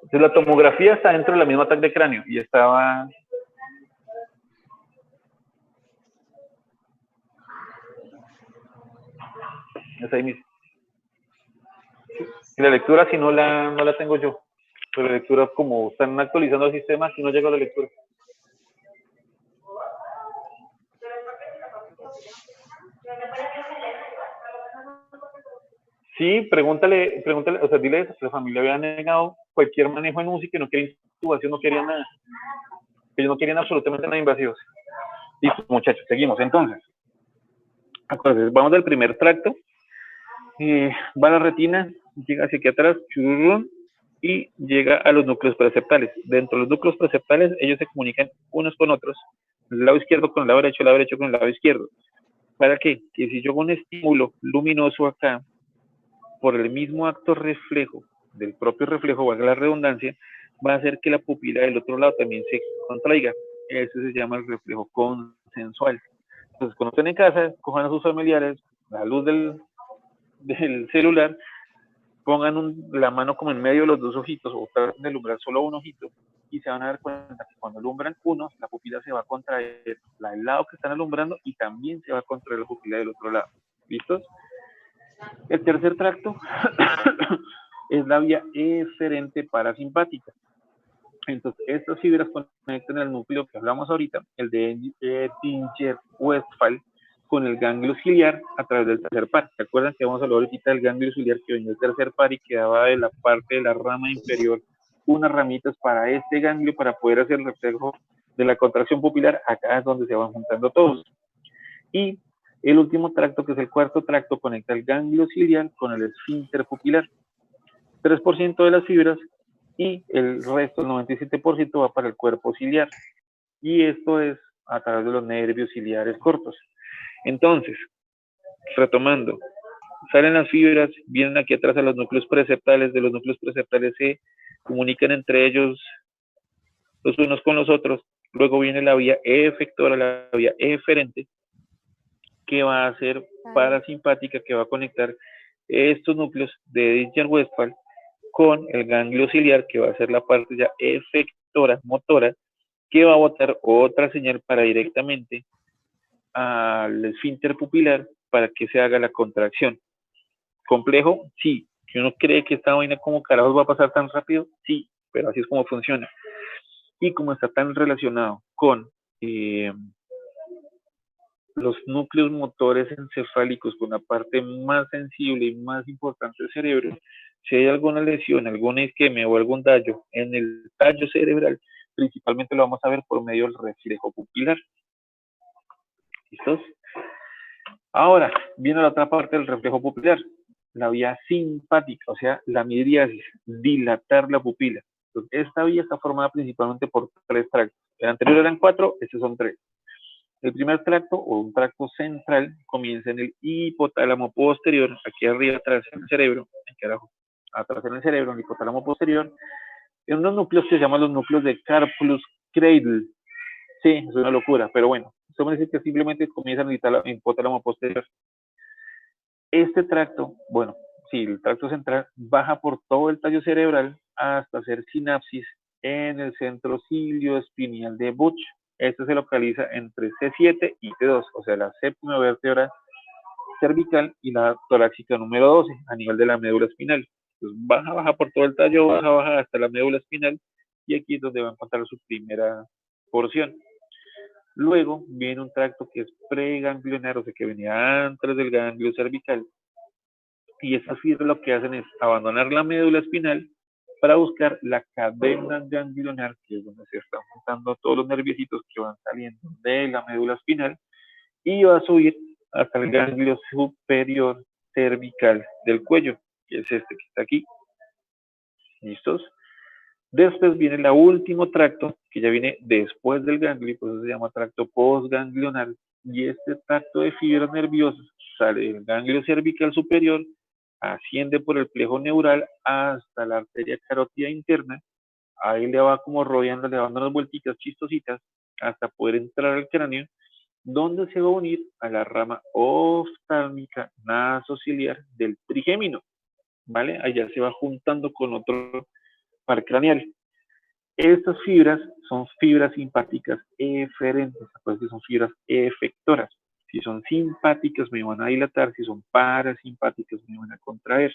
Entonces la tomografía está dentro de la misma TAC de cráneo y estaba... Es ahí mismo. Y la lectura si no la tengo yo. Pero la lectura, como están actualizando el sistema, si no llega a la lectura. Sí, pregúntale, o sea, dile que la familia había negado cualquier manejo en UCI, que no quería intubación, no querían nada. Ellos no querían absolutamente nada invasivos. Listo, muchachos, seguimos. Entonces, acuérdense, vamos del primer tracto. Va a la retina, llega hacia aquí atrás, y llega a los núcleos preceptales. Dentro de los núcleos preceptales, ellos se comunican unos con otros. El lado izquierdo con el lado derecho con el lado izquierdo. ¿Para qué? Que si yo hago un estímulo luminoso acá, por el mismo acto reflejo, del propio reflejo, valga la redundancia, va a hacer que la pupila del otro lado también se contraiga. Eso se llama el reflejo consensual. Entonces, cuando estén en casa, cojan a sus familiares, la luz del celular, pongan la mano como en medio de los dos ojitos o traten de alumbrar solo un ojito y se van a dar cuenta que cuando alumbran uno, la pupila se va a contraer la del lado que están alumbrando y también se va a contraer la pupila del otro lado. ¿Listos? El tercer tracto es la vía eferente parasimpática. Entonces, estas fibras conectan el núcleo que hablamos ahorita, el de Edinger-Westphal, con el ganglio ciliar a través del tercer par. ¿Se acuerdan que vamos a hablar ahorita del ganglio ciliar que venía del tercer par y quedaba de la parte de la rama inferior unas ramitas para este ganglio para poder hacer el reflejo de la contracción pupilar? Acá es donde se van juntando todos. Y el último tracto, que es el cuarto tracto, conecta el ganglio ciliar con el esfínter pupilar. 3% de las fibras y el resto, el 97%, va para el cuerpo ciliar. Y esto es a través de los nervios ciliares cortos. Entonces, retomando, salen las fibras, vienen aquí atrás a los núcleos preceptales, de los núcleos preceptales se comunican entre ellos los unos con los otros, luego viene la vía efectora, la vía eferente, que va a ser parasimpática, que va a conectar estos núcleos de Edinger-Westphal con el ganglio ciliar, que va a ser la parte ya efectora, motora, que va a botar otra señal para directamente al esfínter pupilar para que se haga la contracción. ¿Complejo? Sí. ¿Que uno cree que esta vaina como carajos va a pasar tan rápido? Sí, pero así es como funciona. Y como está tan relacionado con los núcleos motores encefálicos, con la parte más sensible y más importante del cerebro, si hay alguna lesión, alguna isquemia o algún daño en el tallo cerebral, principalmente lo vamos a ver por medio del reflejo pupilar. ¿Listos? Ahora, viene la otra parte del reflejo pupilar, la vía simpática, o sea, la midriasis, dilatar la pupila. Entonces, esta vía está formada principalmente por 3 tractos. El anterior eran 4, estos son 3. El primer tracto, o un tracto central, comienza en el hipotálamo posterior, aquí arriba atrás en el cerebro, aquí abajo, atrás en el cerebro, en el hipotálamo posterior, en unos núcleos que se llaman los núcleos de Karplus Cradle. Sí, es una locura, pero bueno, esto me dice que simplemente comienza en el hipotálamo posterior. Este tracto, bueno, sí, el tracto central baja por todo el tallo cerebral hasta hacer sinapsis en el centro cilioespinal de Butch. Este se localiza entre C7 y T2, o sea, la séptima vértebra cervical y la torácica número 12 a nivel de la médula espinal. Entonces baja por todo el tallo, baja hasta la médula espinal y aquí es donde va a encontrar su primera porción. Luego viene un tracto que es preganglionar, o sea, que venía antes del ganglio cervical. Y estas fibras lo que hacen es abandonar la médula espinal para buscar la cadena ganglionar, que es donde se están juntando todos los nerviositos que van saliendo de la médula espinal, y va a subir hasta el ganglio superior cervical del cuello, que es este que está aquí. ¿Listos? Después viene el último tracto, que ya viene después del ganglio, por eso se llama tracto postganglionar, y este tracto de fibras nerviosas sale del ganglio cervical superior, asciende por el plejo neural hasta la arteria carótida interna, ahí le va como rodeando, le va dando unas vueltitas chistositas, hasta poder entrar al cráneo, donde se va a unir a la rama oftálmica nasociliar del trigémino, ¿vale? Allá se va juntando con otro par craneal. Estas fibras son fibras simpáticas eferentes, acuérdense que son fibras efectoras. Si son simpáticas me van a dilatar, si son parasimpáticas me van a contraer.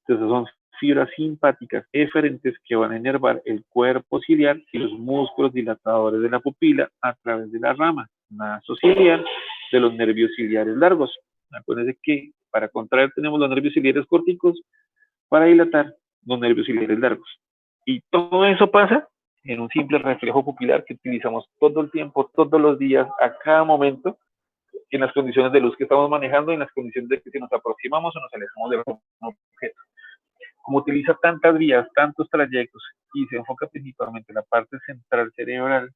Entonces son fibras simpáticas eferentes que van a inervar el cuerpo ciliar y los músculos dilatadores de la pupila a través de la rama nasociliar de los nervios ciliares largos. Acuérdense que para contraer tenemos los nervios ciliares corticos, para dilatar los nervios ciliares largos. Y todo eso pasa en un simple reflejo pupilar que utilizamos todo el tiempo, todos los días, a cada momento, en las condiciones de luz que estamos manejando, en las condiciones de que si nos aproximamos o nos alejamos del objeto. Como utiliza tantas vías, tantos trayectos y se enfoca principalmente en la parte central cerebral,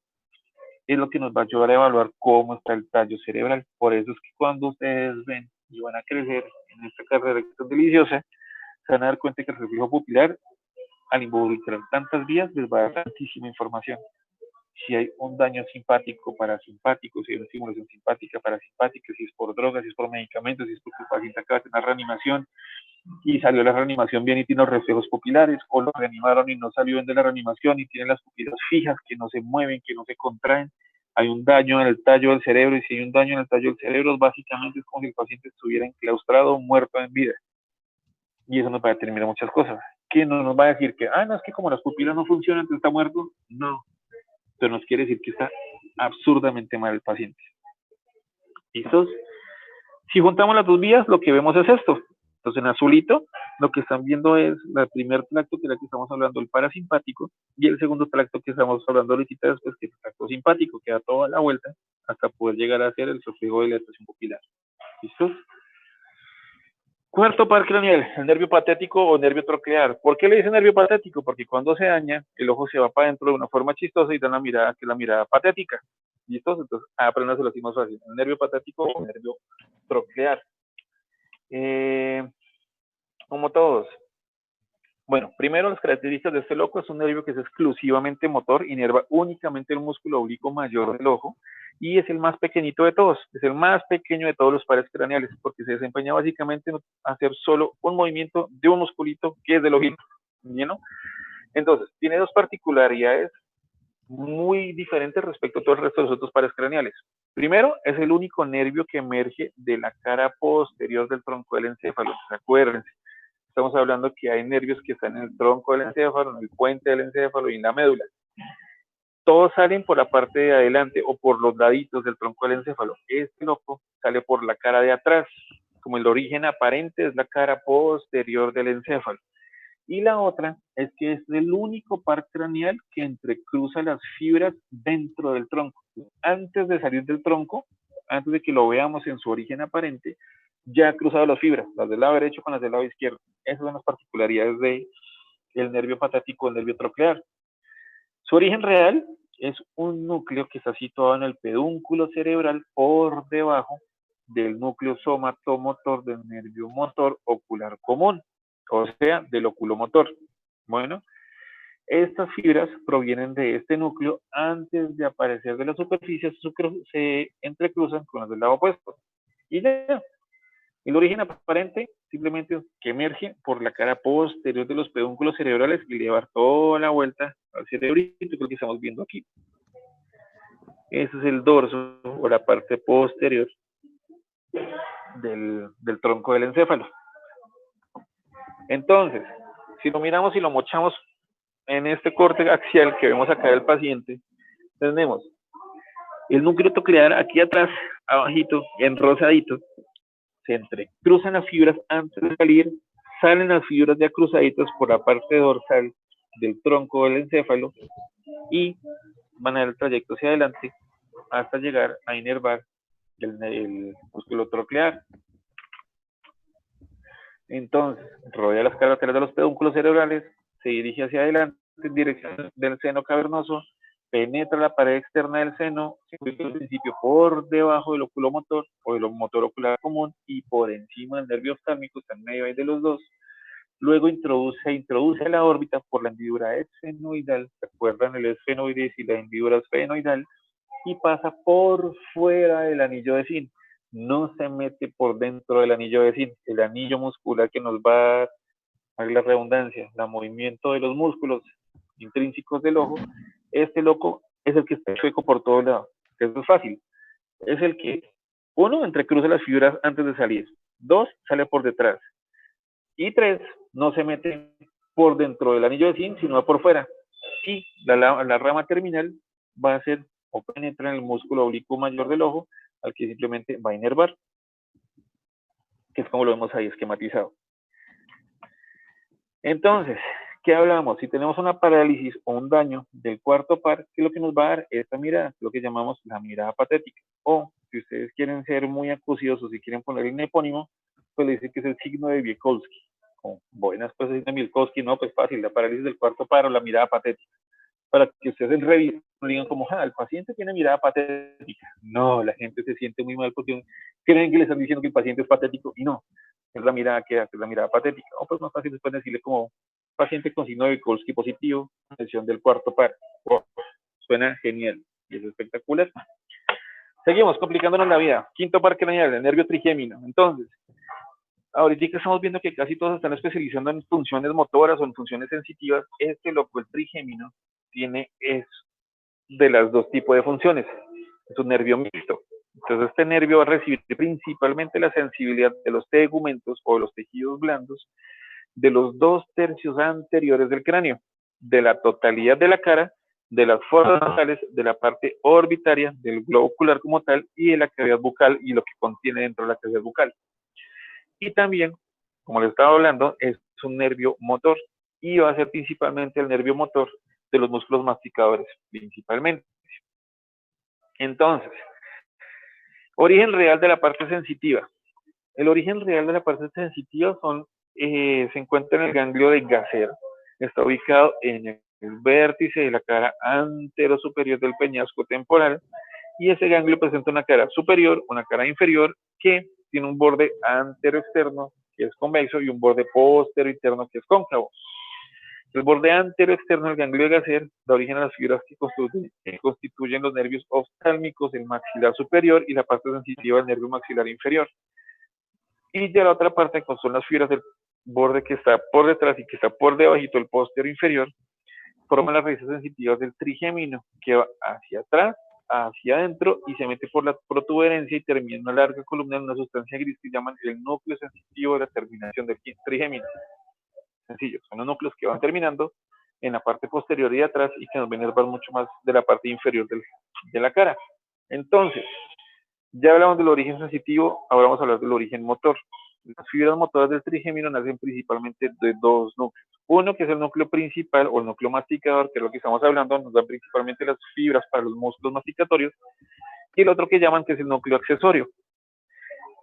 es lo que nos va a ayudar a evaluar cómo está el tallo cerebral. Por eso es que cuando ustedes ven y van a crecer en esta carrera que es deliciosa, se van a dar cuenta que el reflejo pupilar, al involucrar tantas vías, les va a dar tantísima información. Si hay un daño simpático, parasimpático, si hay una estimulación simpática, parasimpática, si es por drogas, si es por medicamentos, si es porque el paciente acaba de tener reanimación y salió la reanimación bien y tiene los reflejos pupilares, o lo reanimaron y no salió bien de la reanimación y tiene las pupilas fijas que no se mueven, que no se contraen. Hay un daño en el tallo del cerebro y si hay un daño en el tallo del cerebro, básicamente es como si el paciente estuviera enclaustrado o muerto en vida. Y eso nos va a determinar muchas cosas. Que no nos va a decir que, no, es que como las pupilas no funcionan, entonces está muerto. No. Pero nos quiere decir que está absurdamente mal el paciente. ¿Listos? Si juntamos las dos vías, lo que vemos es esto. Entonces, en azulito, lo que están viendo es el primer tracto, que es el que estamos hablando, el parasimpático, y el segundo tracto que estamos hablando ahorita después, que es el tracto simpático, que da toda la vuelta hasta poder llegar a hacer el reflejo de dilatación pupilar. ¿Listos? Cuarto par craneal, el nervio patético o nervio troclear. ¿Por qué le dicen nervio patético? Porque cuando se daña, el ojo se va para adentro de una forma chistosa y da una mirada que es la mirada patética. ¿Listos? Entonces, aprendan lo más fácil. El nervio patético o nervio troclear. Como todos. Bueno, primero las características de este loco: es un nervio que es exclusivamente motor, inerva únicamente el músculo oblicuo mayor del ojo y es el más pequeñito de todos, es el más pequeño de todos los pares craneales porque se desempeña básicamente en hacer solo un movimiento de un musculito que es del ojito, ¿no? Entonces, tiene dos particularidades muy diferentes respecto a todo el resto de los otros pares craneales. Primero, es el único nervio que emerge de la cara posterior del tronco del encéfalo, acuérdense. Estamos hablando que hay nervios que están en el tronco del encéfalo, en el puente del encéfalo y en la médula. Todos salen por la parte de adelante o por los laditos del tronco del encéfalo. Este loco sale por la cara de atrás, como el origen aparente es la cara posterior del encéfalo. Y la otra es que es el único par craneal que entrecruza las fibras dentro del tronco. Antes de salir del tronco, antes de que lo veamos en su origen aparente, ya ha cruzado las fibras, las del lado derecho con las del lado izquierdo. Esas son las particularidades del nervio patético o el nervio troclear. Su origen real es un núcleo que está situado en el pedúnculo cerebral por debajo del núcleo somatomotor del nervio motor ocular común, o sea, del oculomotor. Bueno, Estas fibras provienen de este núcleo antes de aparecer de la superficie, se entrecruzan con las del lado opuesto. Y ya, el origen aparente simplemente es que emerge por la cara posterior de los pedúnculos cerebrales y le va a dar toda la vuelta al cerebrito, que es lo que estamos viendo aquí. Ese es el dorso o la parte posterior del tronco del encéfalo. Entonces, si lo miramos y lo mochamos en este corte axial que vemos acá del paciente, tenemos el núcleo toclear aquí atrás, abajito, en rosadito, se entrecruzan las fibras antes de salir, salen las fibras ya cruzaditas por la parte dorsal del tronco del encéfalo y van a dar el trayecto hacia adelante hasta llegar a inervar el músculo troclear. Entonces, rodea las carreteras de los pedúnculos cerebrales, se dirige hacia adelante en dirección del seno cavernoso, penetra la pared externa del seno, se ubica al principio por debajo del oculomotor o del motor ocular común y por encima del nervio oftálmico, está en medio de los dos. Luego introduce la órbita por la hendidura esfenoidal, ¿recuerdan el esfenoides y la hendidura esfenoidal? Y pasa por fuera del anillo de Zinc. No se mete por dentro del anillo de Zinc, el anillo muscular que nos va a dar la redundancia, el movimiento de los músculos intrínsecos del ojo. Este loco es el que está chueco por todos lados. Eso es fácil. Es el que, uno, entrecruza las fibras antes de salir. Dos, sale por detrás. Y tres, no se mete por dentro del anillo de Zinc, sino por fuera. Y la rama terminal va a ser o penetra en el músculo oblicuo mayor del ojo, al que simplemente va a inervar, que es como lo vemos ahí esquematizado. Entonces, ¿qué hablamos? Si tenemos una parálisis o un daño del cuarto par, ¿qué es lo que nos va a dar? Esta mirada, lo que llamamos la mirada patética. O, si ustedes quieren ser muy acuciosos, si quieren poner un epónimo, pues le dicen que es el signo de Biekolski. Como buenas cosas de Biekolski, no, pues fácil, la parálisis del cuarto par o la mirada patética. Para que ustedes revisen, digan como, el paciente tiene mirada patética. No, la gente se siente muy mal porque creen que le están diciendo que el paciente es patético y no, es la mirada que hace, es la mirada patética. O pues más fácil después decirle como paciente con signo de Biekolski positivo, lesión del cuarto par. Oh, suena genial y es espectacular. Seguimos complicándonos la vida. Quinto par craneal, el nervio trigémino. Entonces, ahorita estamos viendo que casi todos están especializando en funciones motoras o en funciones sensitivas. Este loco, el trigémino, tiene es de las dos tipos de funciones. Es un nervio mixto. Entonces este nervio va a recibir principalmente la sensibilidad de los tegumentos o de los tejidos blandos de los 2/3 anteriores del cráneo, de la totalidad de la cara, de las fosas nasales, de la parte orbitaria, del globo ocular como tal y de la cavidad bucal y lo que contiene dentro de la cavidad bucal. Y también, como les estaba hablando, es un nervio motor y va a ser principalmente el nervio motor de los músculos masticadores, principalmente. Entonces, origen real de la parte sensitiva. El origen real de la parte sensitiva se encuentra en el ganglio de Gasser. Está ubicado en el vértice de la cara antero superior del peñasco temporal y ese ganglio presenta una cara superior, una cara inferior que tiene un borde antero externo que es convexo y un borde postero interno que es cóncavo. El borde antero externo del ganglio de Gasser da origen a las fibras que constituyen los nervios oftálmicos, el maxilar superior y la parte sensitiva del nervio maxilar inferior. Y de la otra parte, pues, son las fibras del borde que está por detrás y que está por debajito, el posterior inferior, forman las raíces sensitivas del trigémino, que va hacia atrás, hacia adentro y se mete por la protuberancia y termina en una larga columna en una sustancia gris que llaman el núcleo sensitivo de la terminación del trigémino. Sencillo, son los núcleos que van terminando en la parte posterior y de atrás y que nos ven a ver mucho más de la parte inferior de la cara. Entonces, ya hablamos del origen sensitivo, ahora vamos a hablar del origen motor. Las fibras motoras del trigémino nacen principalmente de dos núcleos. Uno que es el núcleo principal o el núcleo masticador, que es lo que estamos hablando, nos da principalmente las fibras para los músculos masticatorios, y el otro que llaman que es el núcleo accesorio.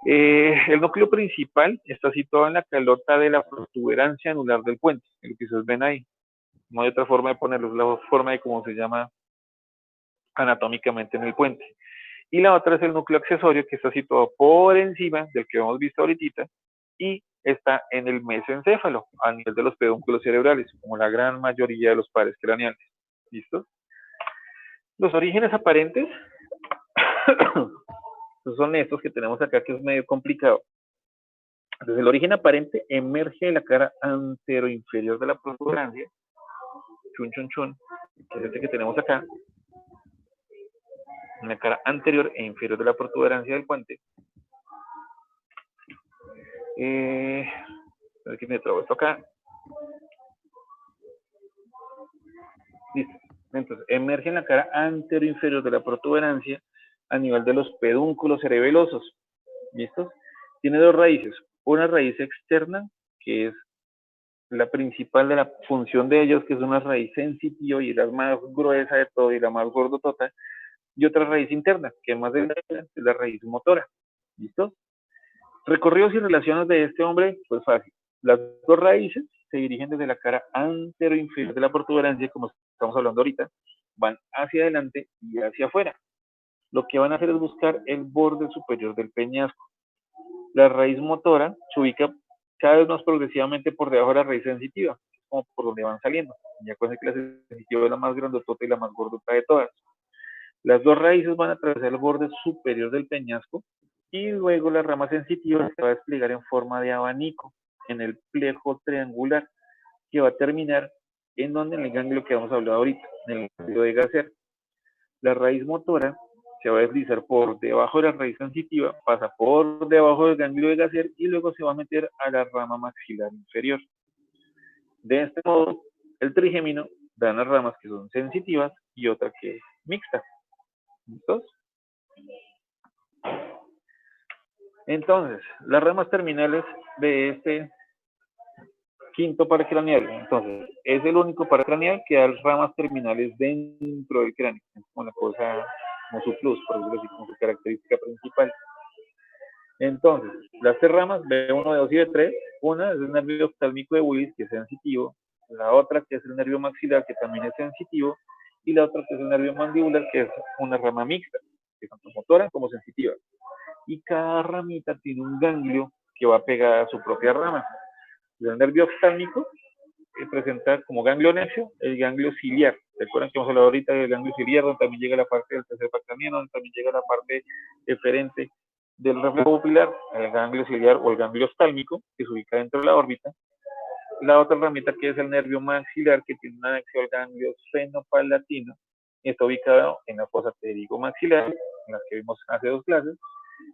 El núcleo principal está situado en la calota de la protuberancia anular del puente, lo que ustedes ven ahí. No hay otra forma de ponerlo, es la forma de cómo se llama anatómicamente en el puente. Y la otra es el núcleo accesorio que está situado por encima del que hemos visto ahorita y está en el mesencéfalo, a nivel de los pedúnculos cerebrales, como la gran mayoría de los pares craneales. ¿Listo? Los orígenes aparentes son estos que tenemos acá, que es medio complicado. Desde el origen aparente emerge de la cara anteroinferior de la protuberancia, chun chun chun, que es este que tenemos acá, en la cara anterior e inferior de la protuberancia del puente. A ver que me trabo esto acá. Listo. Entonces, emerge en la cara anteroinferior de la protuberancia a nivel de los pedúnculos cerebelosos. ¿Listos? Tiene dos raíces. Una raíz externa, que es la principal de la función de ellos, que es una raíz sensitiva y la más gruesa de todo y la más gordotota, y otra raíz interna, que es más delgada, es la raíz motora. ¿Listos? Recorridos y relaciones de este hombre, pues fácil. Las dos raíces se dirigen desde la cara anteroinferior de la protuberancia, como estamos hablando ahorita, van hacia adelante y hacia afuera. Lo que van a hacer es buscar el borde superior del peñasco. La raíz motora se ubica cada vez más progresivamente por debajo de la raíz sensitiva, como por donde van saliendo. Ya acuérdense que la sensitiva es la más grandotota y la más gordota de todas. Las dos raíces van a atravesar el borde superior del peñasco y luego la rama sensitiva se va a desplegar en forma de abanico en el plejo triangular, que va a terminar en donde, en el ganglio que hemos hablado ahorita, en el ganglio de Gasser. La raíz motora se va a deslizar por debajo de la raíz sensitiva, pasa por debajo del ganglio de Gasser y luego se va a meter a la rama maxilar inferior. De este modo, el trigémino da unas ramas que son sensitivas y otra que es mixta. ¿Listos? Entonces, las ramas terminales de este quinto par craneal, entonces, es el único par craneal que da ramas terminales dentro del cráneo, es como la cosa, como su plus, por decirlo así, como su característica principal. Entonces, las tres ramas, B1, B2 y B3, una es el nervio oftálmico de Willis, que es sensitivo, la otra que es el nervio maxilar, que también es sensitivo, y la otra que es el nervio mandibular, que es una rama mixta, que es tanto motora como sensitiva. Y cada ramita tiene un ganglio que va pegada a su propia rama. El nervio oftálmico presenta como ganglio nexo el ganglio ciliar. Recuerden que hemos hablado ahorita del ganglio ciliar, donde también llega la parte del tercer pactamiento, donde también llega la parte eferente del reflejo pupilar, el ganglio ciliar o el ganglio oftálmico, que se ubica dentro de la órbita. La otra ramita que es el nervio maxilar, que tiene un anexo al ganglio fenopalatino, y está ubicado en la fosa pterigo-maxilar, en la que vimos hace dos clases.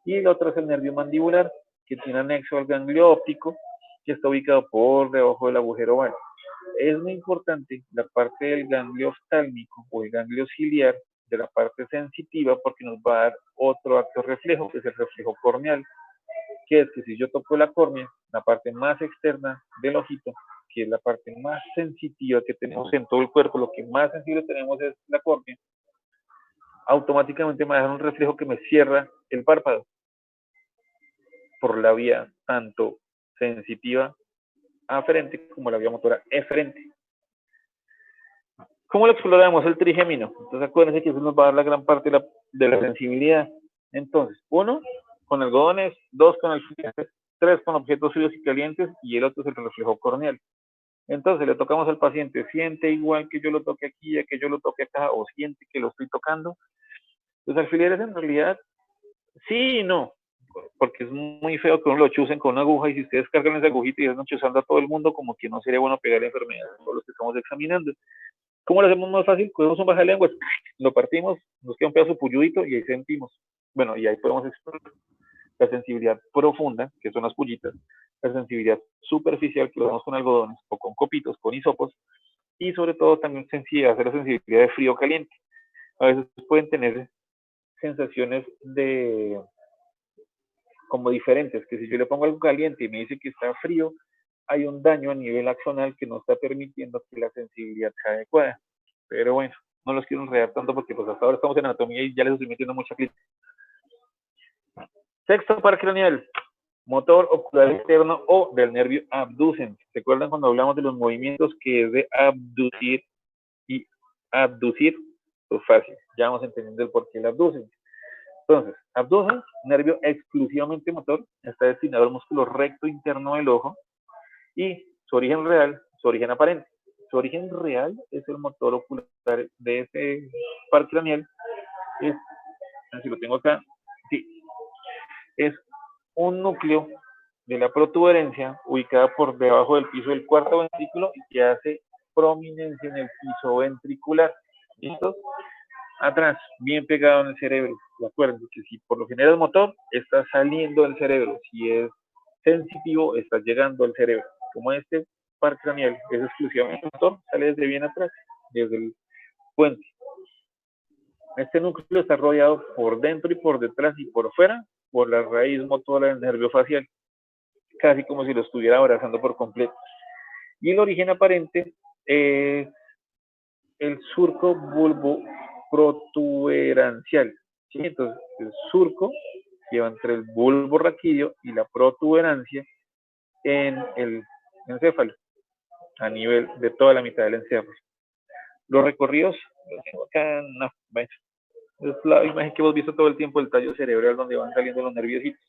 Y el otro es el nervio mandibular, que tiene anexo al ganglio óptico, que está ubicado por debajo del agujero oval. Es muy importante la parte del ganglio oftálmico o el ganglio ciliar de la parte sensitiva, porque nos va a dar otro acto reflejo, que es el reflejo corneal, que es que si yo toco la córnea, la parte más externa del ojito, que es la parte más sensitiva que tenemos en todo el cuerpo, lo que más sensible tenemos es la córnea, automáticamente me va a dar un reflejo que me cierra el párpado por la vía tanto sensitiva aferente como la vía motora eferente. ¿Cómo lo exploramos el trigémino? Entonces acuérdense que eso nos va a dar la gran parte de la sensibilidad. Entonces, 1 con algodones, 2 con alfileres, 3 con objetos fríos y calientes y el otro es el reflejo corneal. Entonces le tocamos al paciente, siente igual que yo lo toque aquí, que yo lo toque acá, o siente que lo estoy tocando. Los alfileres en realidad, sí y no, porque es muy feo que uno lo chusen con una aguja y si ustedes cargan esa agujita y están chuzando a todo el mundo, como que no sería bueno pegar la enfermedad a todos los que estamos examinando. ¿Cómo lo hacemos más fácil? Cogemos un bajalenguas, lo partimos, nos queda un pedazo pulludito y ahí sentimos. Bueno, y ahí podemos explorar la sensibilidad profunda, que son las pullitas, la sensibilidad superficial, que lo damos con algodones o con copitos, con hisopos, y sobre todo también hacer la sensibilidad de frío caliente. A veces pueden tener sensaciones de como diferentes, que si yo le pongo algo caliente y me dice que está frío, hay un daño a nivel axonal que no está permitiendo que la sensibilidad sea adecuada. Pero bueno, no los quiero enredar tanto porque pues hasta ahora estamos en anatomía y ya les estoy metiendo mucha crítica. Sexto par craneal, motor ocular externo o del nervio abducente. ¿Recuerdan cuando hablamos de los movimientos que es de abducir y abducir? Pues fácil, ya vamos entendiendo el por qué el abducen. Entonces, abducens, nervio exclusivamente motor, está destinado al músculo recto interno del ojo y su origen real, su origen aparente. Su origen real es el motor ocular de ese par craneal. Es, si lo tengo acá, sí, es un núcleo de la protuberancia ubicada por debajo del piso del cuarto ventrículo y que hace prominencia en el piso ventricular. ¿Listo? Atrás, bien pegado en el cerebro. De acuerdo, que si por lo general es motor, está saliendo del cerebro. Si es sensitivo, está llegando al cerebro. Como este par craneal es exclusivamente motor, sale desde bien atrás, desde el puente. Este núcleo está rodeado por dentro y por detrás y por fuera por la raíz motora del nervio facial, casi como si lo estuviera abrazando por completo. Y el origen aparente es el surco bulbo protuberancial. ¿Sí? Entonces, el surco lleva entre el bulbo raquídeo y la protuberancia en el encéfalo, a nivel de toda la mitad del encéfalo. Los recorridos, acá, no, bueno, es la imagen que hemos visto todo el tiempo del tallo cerebral donde van saliendo los nerviositos.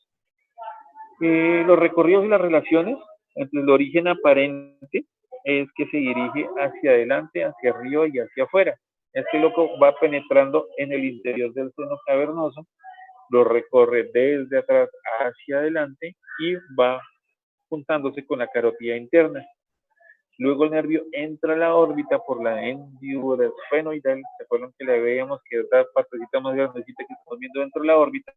Los recorridos y las relaciones entre el origen aparente es que se dirige hacia adelante, hacia arriba y hacia afuera. Este loco va penetrando en el interior del seno cavernoso, lo recorre desde atrás hacia adelante y va juntándose con la carótida interna. Luego el nervio entra a la órbita por la hendidura esfenoidal. ¿Se acuerdan que le veíamos que esta partecita más grandecita que estamos viendo dentro de la órbita?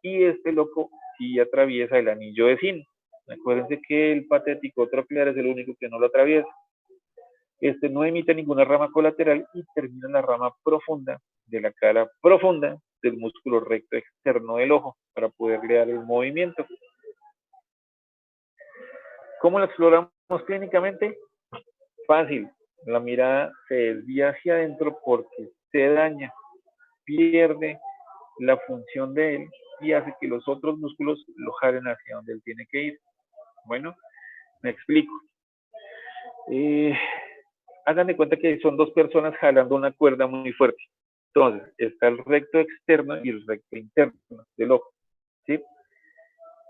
Y este loco sí atraviesa el anillo de Zinc. Acuérdense que el patético troclear es el único que no lo atraviesa. Este no emite ninguna rama colateral y termina en la rama profunda de la cara profunda del músculo recto externo del ojo para poderle dar el movimiento. ¿Cómo lo exploramos clínicamente? Fácil. La mirada se desvía hacia adentro porque se daña, pierde la función de él y hace que los otros músculos lo jalen hacia donde él tiene que ir. Bueno, me explico. Hagan de cuenta que son dos personas jalando una cuerda muy fuerte. Entonces, está el recto externo y el recto interno del ojo. ¿Sí?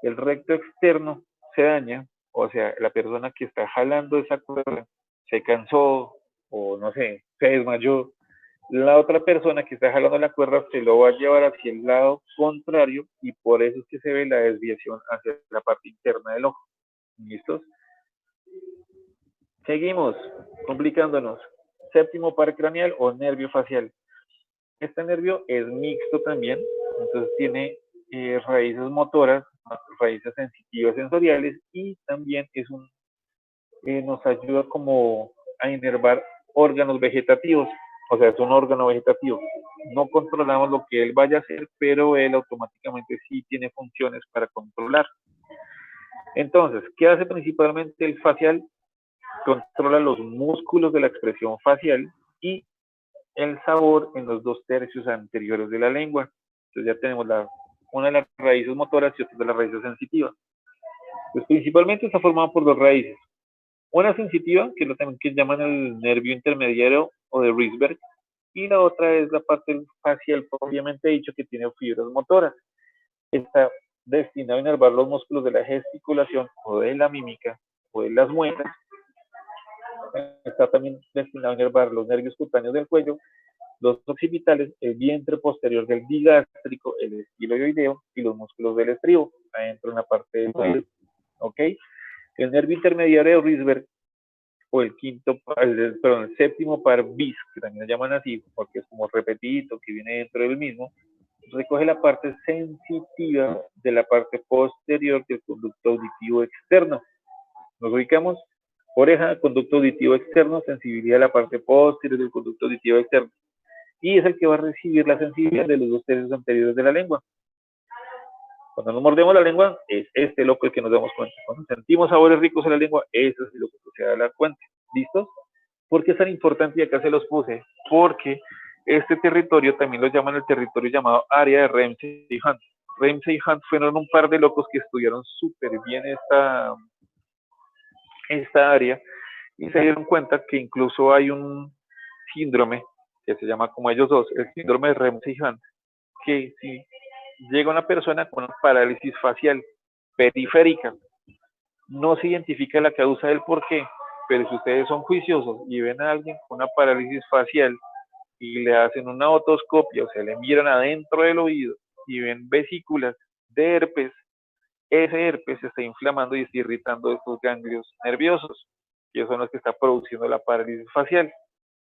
El recto externo se daña, o sea, la persona que está jalando esa cuerda se cansó o no sé, se desmayó. La otra persona que está jalando la cuerda se lo va a llevar hacia el lado contrario y por eso es que se ve la desviación hacia la parte interna del ojo. ¿Listos? Seguimos complicándonos. Séptimo par craneal o nervio facial. Este nervio es mixto también, entonces tiene raíces motoras, raíces sensitivas sensoriales y también es nos ayuda como a inervar órganos vegetativos, o sea, es un órgano vegetativo. No controlamos lo que él vaya a hacer, pero él automáticamente sí tiene funciones para controlar. Entonces, ¿qué hace principalmente el facial? Controla los músculos de la expresión facial y el sabor en los 2/3 anteriores de la lengua. Entonces ya tenemos una de las raíces motoras y otra de las raíces sensitivas. Pues principalmente está formado por dos raíces. Una sensitiva, que es lo que llaman el nervio intermediario o de Rysberg, y la otra es la parte facial, propiamente dicho, que tiene fibras motoras. Está destinado a inervar los músculos de la gesticulación o de la mímica o de las muecas. Está también destinado a inervar los nervios cutáneos del cuello, los occipitales, el vientre posterior del digástrico, el estiloideo y los músculos del estribo, adentro en la parte del cuello. ¿Ok? El nervio intermediario de Rysberg o el séptimo par bis, que también lo llaman así, porque es como repetidito, que viene dentro del mismo, recoge la parte sensitiva de la parte posterior del conducto auditivo externo. Nos ubicamos, oreja, conducto auditivo externo, sensibilidad de la parte posterior del conducto auditivo externo. Y es el que va a recibir la sensibilidad de los 2/3 anteriores de la lengua. Cuando nos mordemos la lengua, es este loco el que nos damos cuenta. Cuando sentimos sabores ricos en la lengua, eso es lo que se da la cuenta. ¿Listos? ¿Por qué es tan importante? Y acá se los puse. Porque este territorio también lo llaman el territorio llamado área de Ramsay y Hunt. Ramsay y Hunt fueron un par de locos que estudiaron súper bien esta área y se dieron cuenta que incluso hay un síndrome que se llama como ellos dos, el síndrome de Ramsay y Hunt, que si llega una persona con una parálisis facial periférica. No se identifica la causa del por qué, pero si ustedes son juiciosos y ven a alguien con una parálisis facial y le hacen una otoscopia, o sea, le miran adentro del oído y ven vesículas de herpes, ese herpes se está inflamando y está irritando estos ganglios nerviosos, que son los que está produciendo la parálisis facial.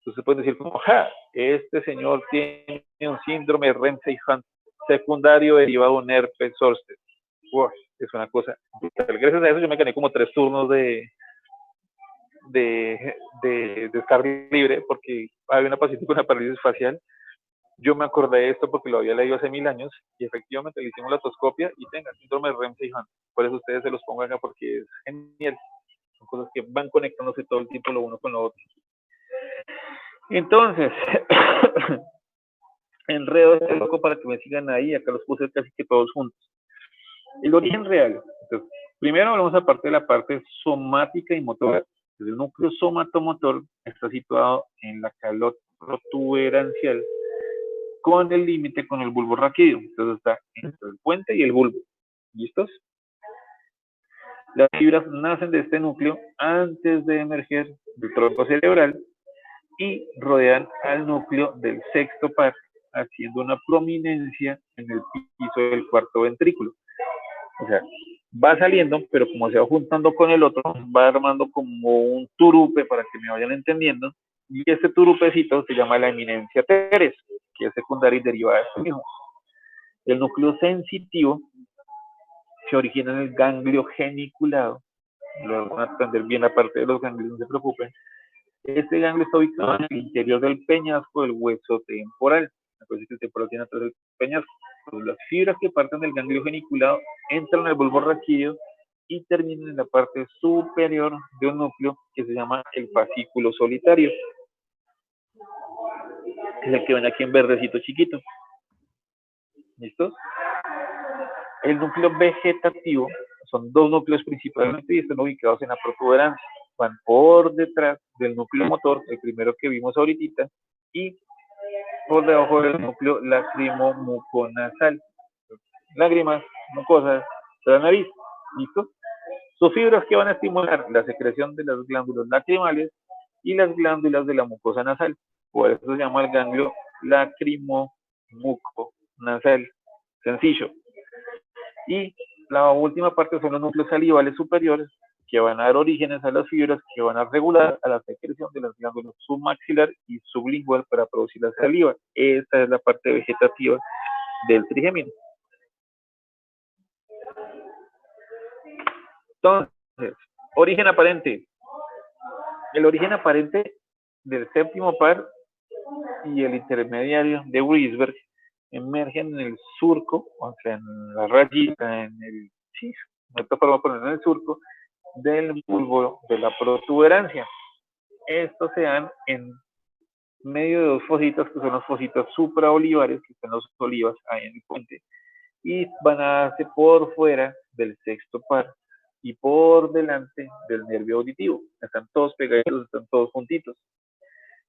Entonces pueden decir como, ja, este señor tiene un síndrome Ramsay-Hunt secundario derivado de un herpes zoster. Wow, es una cosa brutal. Gracias a eso yo me gané como 3 turnos de estar libre, porque había una paciente con una parálisis facial. Yo me acordé de esto porque lo había leído hace 1000 años y efectivamente le hicimos la otoscopia y tenga síndrome de Ramsay-Hunt. Por eso ustedes se los pongan acá porque es genial. Son cosas que van conectándose todo el tiempo lo uno con lo otro. Entonces, enredo este loco para que me sigan ahí. Acá los puse casi que todos juntos. El origen real. Entonces, primero hablamos aparte de la parte somática y motora. El núcleo somatomotor está situado en la calota protuberancial con el límite con el bulbo raquídeo. Entonces está entre el puente y el bulbo. ¿Listos? Las fibras nacen de este núcleo antes de emerger del tronco cerebral y rodean al núcleo del sexto par, haciendo una prominencia en el piso del cuarto ventrículo. O sea, va saliendo, pero como se va juntando con el otro, va armando como un turupe para que me vayan entendiendo. Y este turupecito se llama la eminencia teres, que es secundaria y derivada de esto mismo. El núcleo sensitivo se origina en el ganglio geniculado. Luego van a entender bien la parte de los ganglios, no se preocupen. Este ganglio está ubicado en el interior del peñasco del hueso temporal. Acuérdense que el temporal tiene atrás del peñasco. Pues las fibras que parten del ganglio geniculado entran en el bulbo raquídeo y terminan en la parte superior de un núcleo que se llama el fascículo solitario. Es el que ven aquí en verdecito chiquito. ¿Listos? El núcleo vegetativo son 2 núcleos principalmente y están ubicados en la protuberancia. Van por detrás del núcleo motor, el primero que vimos ahorita, y por debajo del núcleo lacrimomuconasal. Lágrimas, mucosas de la nariz. ¿Listo? Sus fibras que van a estimular la secreción de las glándulas lacrimales y las glándulas de la mucosa nasal. Por eso se llama el ganglio lacrimomuconasal. Sencillo. Y la última parte son los núcleos salivales superiores que van a dar orígenes a las fibras que van a regular a la secreción de las glándulas submaxilar y sublingual para producir la saliva. Esta es la parte vegetativa del trigémino. Entonces, origen aparente. El origen aparente del séptimo par y el intermediario de Weisberg emergen en el surco, o sea, en la rayita, en el, sí, esta forma poner en el surco del bulbo de la protuberancia. Estos se dan en medio de 2 fositas, que son los fositas supraolivares, que están los olivas ahí en el puente, y van a darse por fuera del sexto par y por delante del nervio auditivo. Están todos pegaditos, están todos juntitos.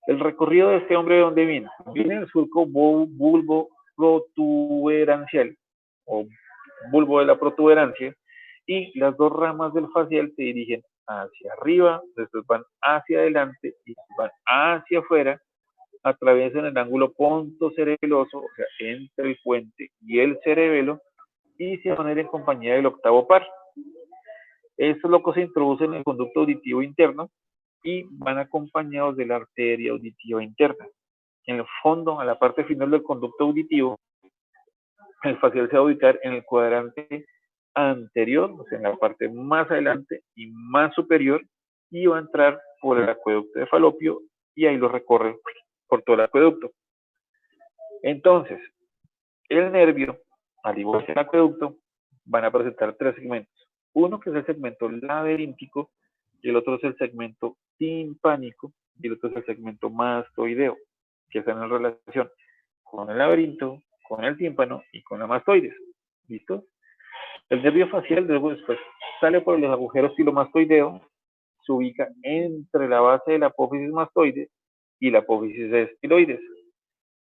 El recorrido de este hombre, ¿de dónde viene? Viene del surco bulbo protuberancial o bulbo de la protuberancia, y las 2 ramas del facial se dirigen hacia arriba, después van hacia adelante y van hacia afuera, atraviesan el ángulo pontocerebeloso, o sea, entre el puente y el cerebelo, y se van a ir en compañía del octavo par. Estos locos se introducen en el conducto auditivo interno y van acompañados de la arteria auditiva interna. En el fondo, a la parte final del conducto auditivo, el facial se va a ubicar en el cuadrante anterior, o sea, en la parte más adelante y más superior, y va a entrar por el acueducto de Falopio y ahí lo recorre por todo el acueducto. Entonces, el nervio, al igual que el acueducto, van a presentar 3 segmentos. Uno que es el segmento laberíntico, y el otro es el segmento timpánico, y el otro es el segmento mastoideo, que están en relación con el laberinto, con el tímpano y con la mastoides. ¿Listo? El nervio facial luego después sale por los agujeros filomastoideo, se ubica entre la base de la apófisis mastoide y la apófisis estiloides.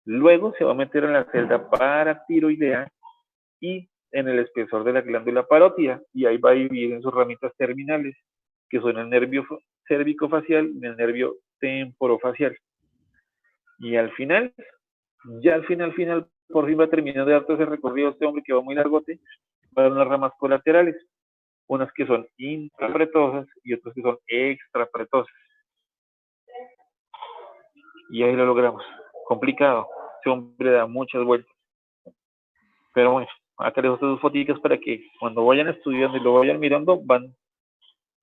Luego se va a meter en la celda paratiroidea y en el espesor de la glándula parótida, y ahí va a dividir en sus ramitas terminales, que son el nervio cérvico-facial y el nervio temporofacial. Y al final, ya al final, por fin va a terminar de dar todo ese recorrido este hombre que va muy largote, va a dar unas ramas colaterales, unas que son intrapretosas y otras que son extrapretosas. Y ahí lo logramos. Complicado. Ese hombre da muchas vueltas. Pero bueno, acá les dejo sus fotitos para que cuando vayan estudiando y lo vayan mirando, van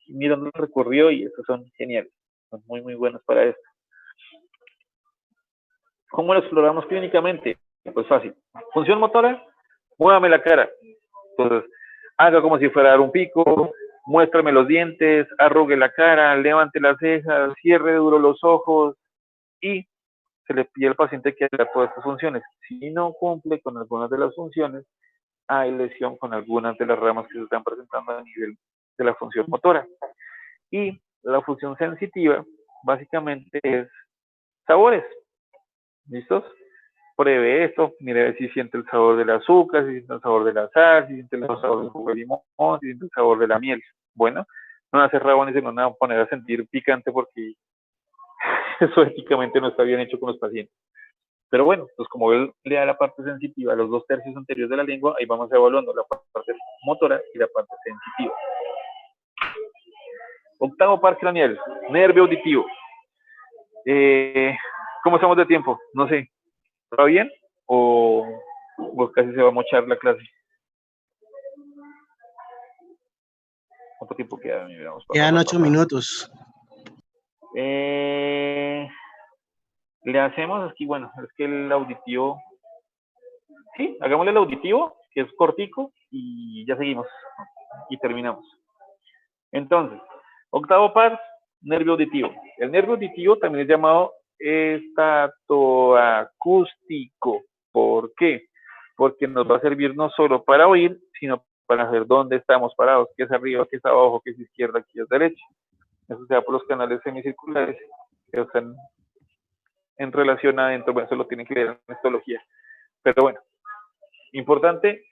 mirando el recorrido y estos son geniales. Son muy, muy buenos para esto. ¿Cómo lo exploramos clínicamente? Pues fácil. Función motora, muévame la cara. Entonces, haga como si fuera a dar un pico, muéstrame los dientes, arrugue la cara, levante las cejas, cierre duro los ojos y se le pide al paciente que haga todas estas funciones. Si no cumple con algunas de las funciones, hay lesión con algunas de las ramas que se están presentando a nivel de la función motora. Y la función sensitiva básicamente es sabores. ¿Listos? Pruebe esto, mire si siente el sabor del azúcar, si siente el sabor de la sal, si siente el sabor del jugo de limón, si siente el sabor de la miel. Bueno, no hace rabones y no van a poner a sentir picante porque eso éticamente no está bien hecho con los pacientes. Pero bueno, pues como él le da la parte sensitiva a los 2/3 anteriores de la lengua, ahí vamos evaluando la parte motora y la parte sensitiva. Octavo par craneal, nervio auditivo. ¿Cómo estamos de tiempo? No sé. ¿Está bien? ¿O casi se va a mochar la clase? ¿Cuánto tiempo queda? Miramos, Quedan 8 minutos. Le hacemos aquí, bueno, es que el auditivo, sí, hagámosle el auditivo, que es cortico, y ya seguimos, y terminamos. Entonces, octavo par, nervio auditivo. El nervio auditivo también es llamado estatoacústico. ¿Por qué? Porque nos va a servir no solo para oír, sino para saber dónde estamos parados, qué es arriba, qué es abajo, qué es izquierda, qué es derecha. Eso se da por los canales semicirculares que están en relación adentro. Bueno, eso lo tienen que ver en histología. Pero bueno, importante,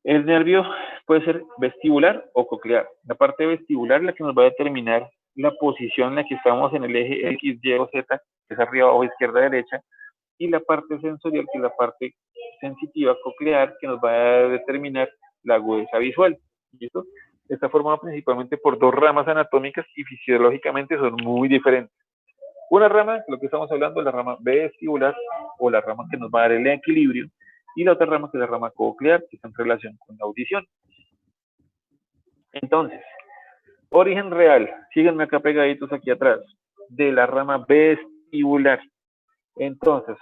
el nervio puede ser vestibular o coclear. La parte vestibular es la que nos va a determinar la posición en la que estamos en el eje X, Y o Z, que es arriba, abajo, izquierda, derecha, y la parte sensorial, que es la parte sensitiva coclear, que nos va a determinar la agudeza visual. ¿Listo? Está formado principalmente por dos ramas anatómicas y fisiológicamente son muy diferentes. Una rama, lo que estamos hablando, es la rama vestibular o la rama que nos va a dar el equilibrio, y la otra rama que es la rama coclear, que está en relación con la audición. Entonces, origen real, síganme acá pegaditos aquí atrás, de la rama vestibular. Entonces,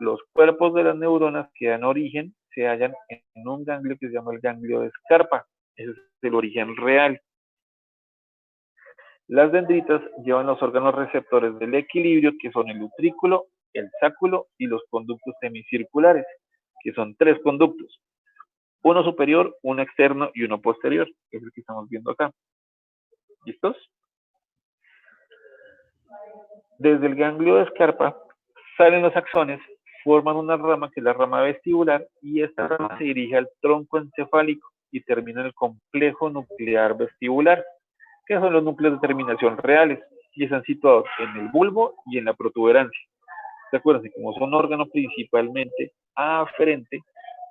los cuerpos de las neuronas que dan origen se hallan en un ganglio que se llama el ganglio de Scarpa. Ese es el origen real. Las dendritas llevan los órganos receptores del equilibrio, que son el utrículo, el sáculo y los conductos semicirculares, que son 3 conductos. Uno superior, uno externo y uno posterior, que es el que estamos viendo acá. ¿Listos? Desde el ganglio de Scarpa salen los axones, forman una rama que es la rama vestibular, y esta rama se dirige al tronco encefálico y termina en el complejo nuclear vestibular, que son los núcleos de terminación reales, y están situados en el bulbo y en la protuberancia. ¿Se acuerdan? Como son órganos principalmente aferente,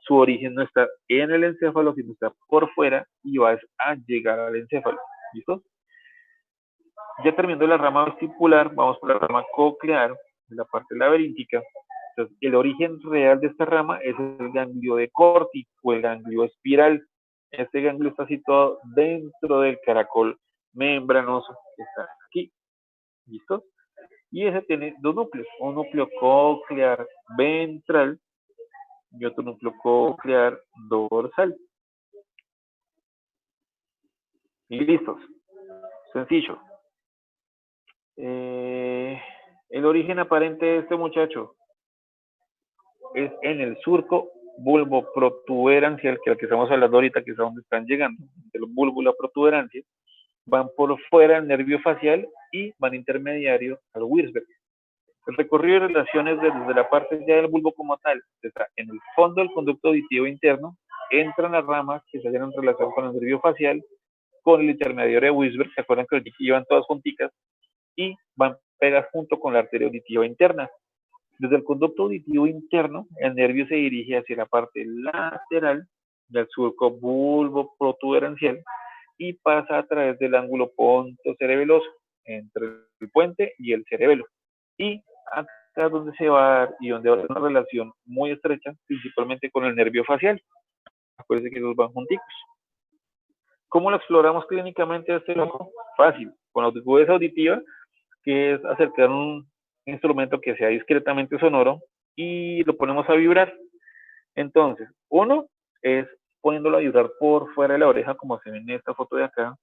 su origen no está en el encéfalo, sino está por fuera y va a llegar al encéfalo. ¿Listo? Ya terminando la rama vestibular, vamos por la rama coclear, la parte laberíntica. Entonces, el origen real de esta rama es el ganglio de Corti o el ganglio espiral. Este ganglio está situado dentro del caracol membranoso que está aquí. ¿Listo? Y ese tiene dos núcleos, un núcleo coclear ventral y otro núcleo coclear dorsal. Y listos. Sencillo. El origen aparente de este muchacho es en el surco bulbo protuberancial, que es el que estamos hablando ahorita, que es a donde están llegando, el bulbo y la protuberancia, van por fuera del nervio facial y van intermediario al Wirsberg. El recorrido de relaciones desde la parte ya del bulbo como tal está en el fondo del conducto auditivo interno entra en la rama que se halla en relación con el nervio facial, con el intermediario de Wisberg, ¿se acuerdan que iban todas junticas? Y van pegadas junto con la arteria auditiva interna. Desde el conducto auditivo interno, el nervio se dirige hacia la parte lateral del surco bulbo protuberancial y pasa a través del ángulo pontocerebeloso entre el puente y el cerebelo. Y acá es donde se va a dar y donde va a haber una relación muy estrecha, principalmente con el nervio facial. Acuérdense que los van junticos. ¿Cómo lo exploramos clínicamente a este loco? Fácil, con auditoría auditiva, que es acercar un instrumento que sea discretamente sonoro y lo ponemos a vibrar. Entonces, uno es poniéndolo a vibrar por fuera de la oreja, como se ve en esta foto de acá,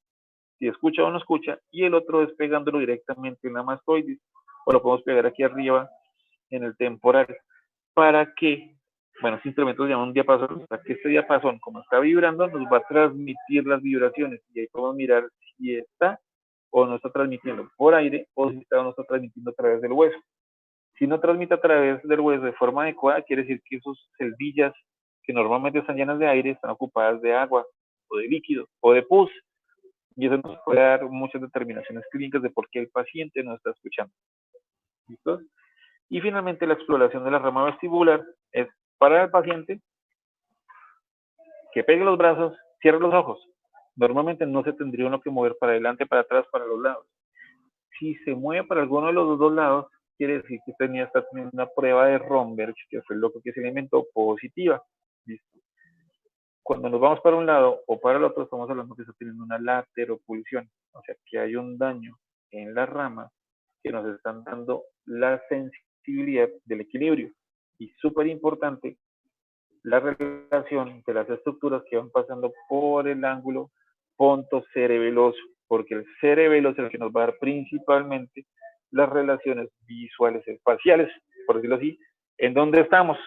si escucha o no escucha, y el otro es pegándolo directamente en la mastoides, o lo podemos pegar aquí arriba en el temporal, para que, bueno, este instrumento se llama un diapasón, para que este diapasón, como está vibrando, nos va a transmitir las vibraciones, y ahí podemos mirar si está o no está transmitiendo por aire, o si está o no está transmitiendo a través del hueso. Si no transmite a través del hueso de forma adecuada, quiere decir que esas celbillas que normalmente están llenas de aire están ocupadas de agua, o de líquido, o de pus, y eso nos puede dar muchas determinaciones clínicas de por qué el paciente no está escuchando. ¿Listo? Y finalmente la exploración de la rama vestibular es parar al paciente, que pegue los brazos, cierre los ojos. Normalmente no se tendría uno que mover para adelante, para atrás, para los lados. Si se mueve para alguno de los dos lados, quiere decir que está teniendo una prueba de Romberg, que fue lo que se le inventó, positiva. ¿Listo? Cuando nos vamos para un lado o para el otro, estamos hablando que está teniendo una lateropulsión, o sea que hay un daño en la rama que nos están dando la sensibilidad del equilibrio. Y súper importante, la relación de las estructuras que van pasando por el ángulo pontocerebeloso, porque el cerebelo es el que nos va a dar principalmente las relaciones visuales espaciales, por decirlo así, en donde estamos,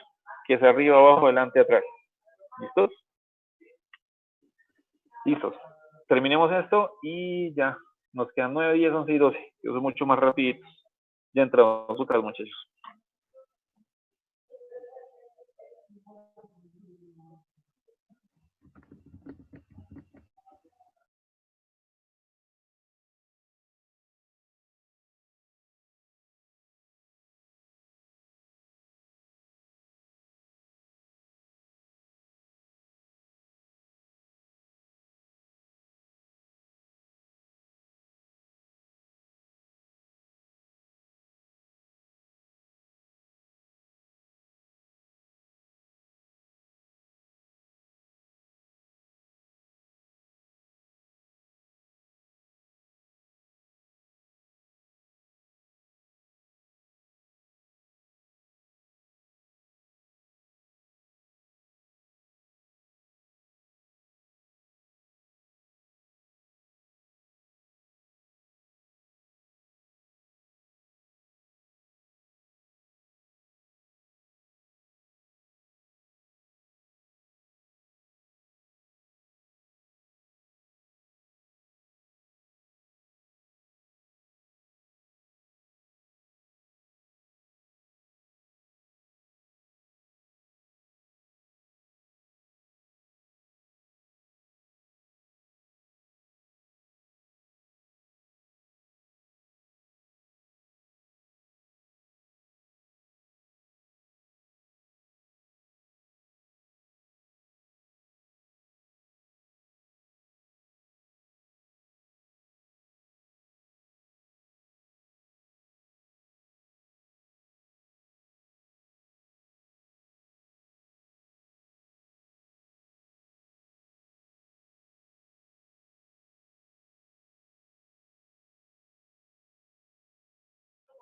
que es arriba, abajo, adelante, atrás. ¿Listos? Listos. Terminemos esto y ya. Nos quedan 9, 10, 11 y 12. Eso es mucho más rapidito. Ya entramos a su casa, muchachos.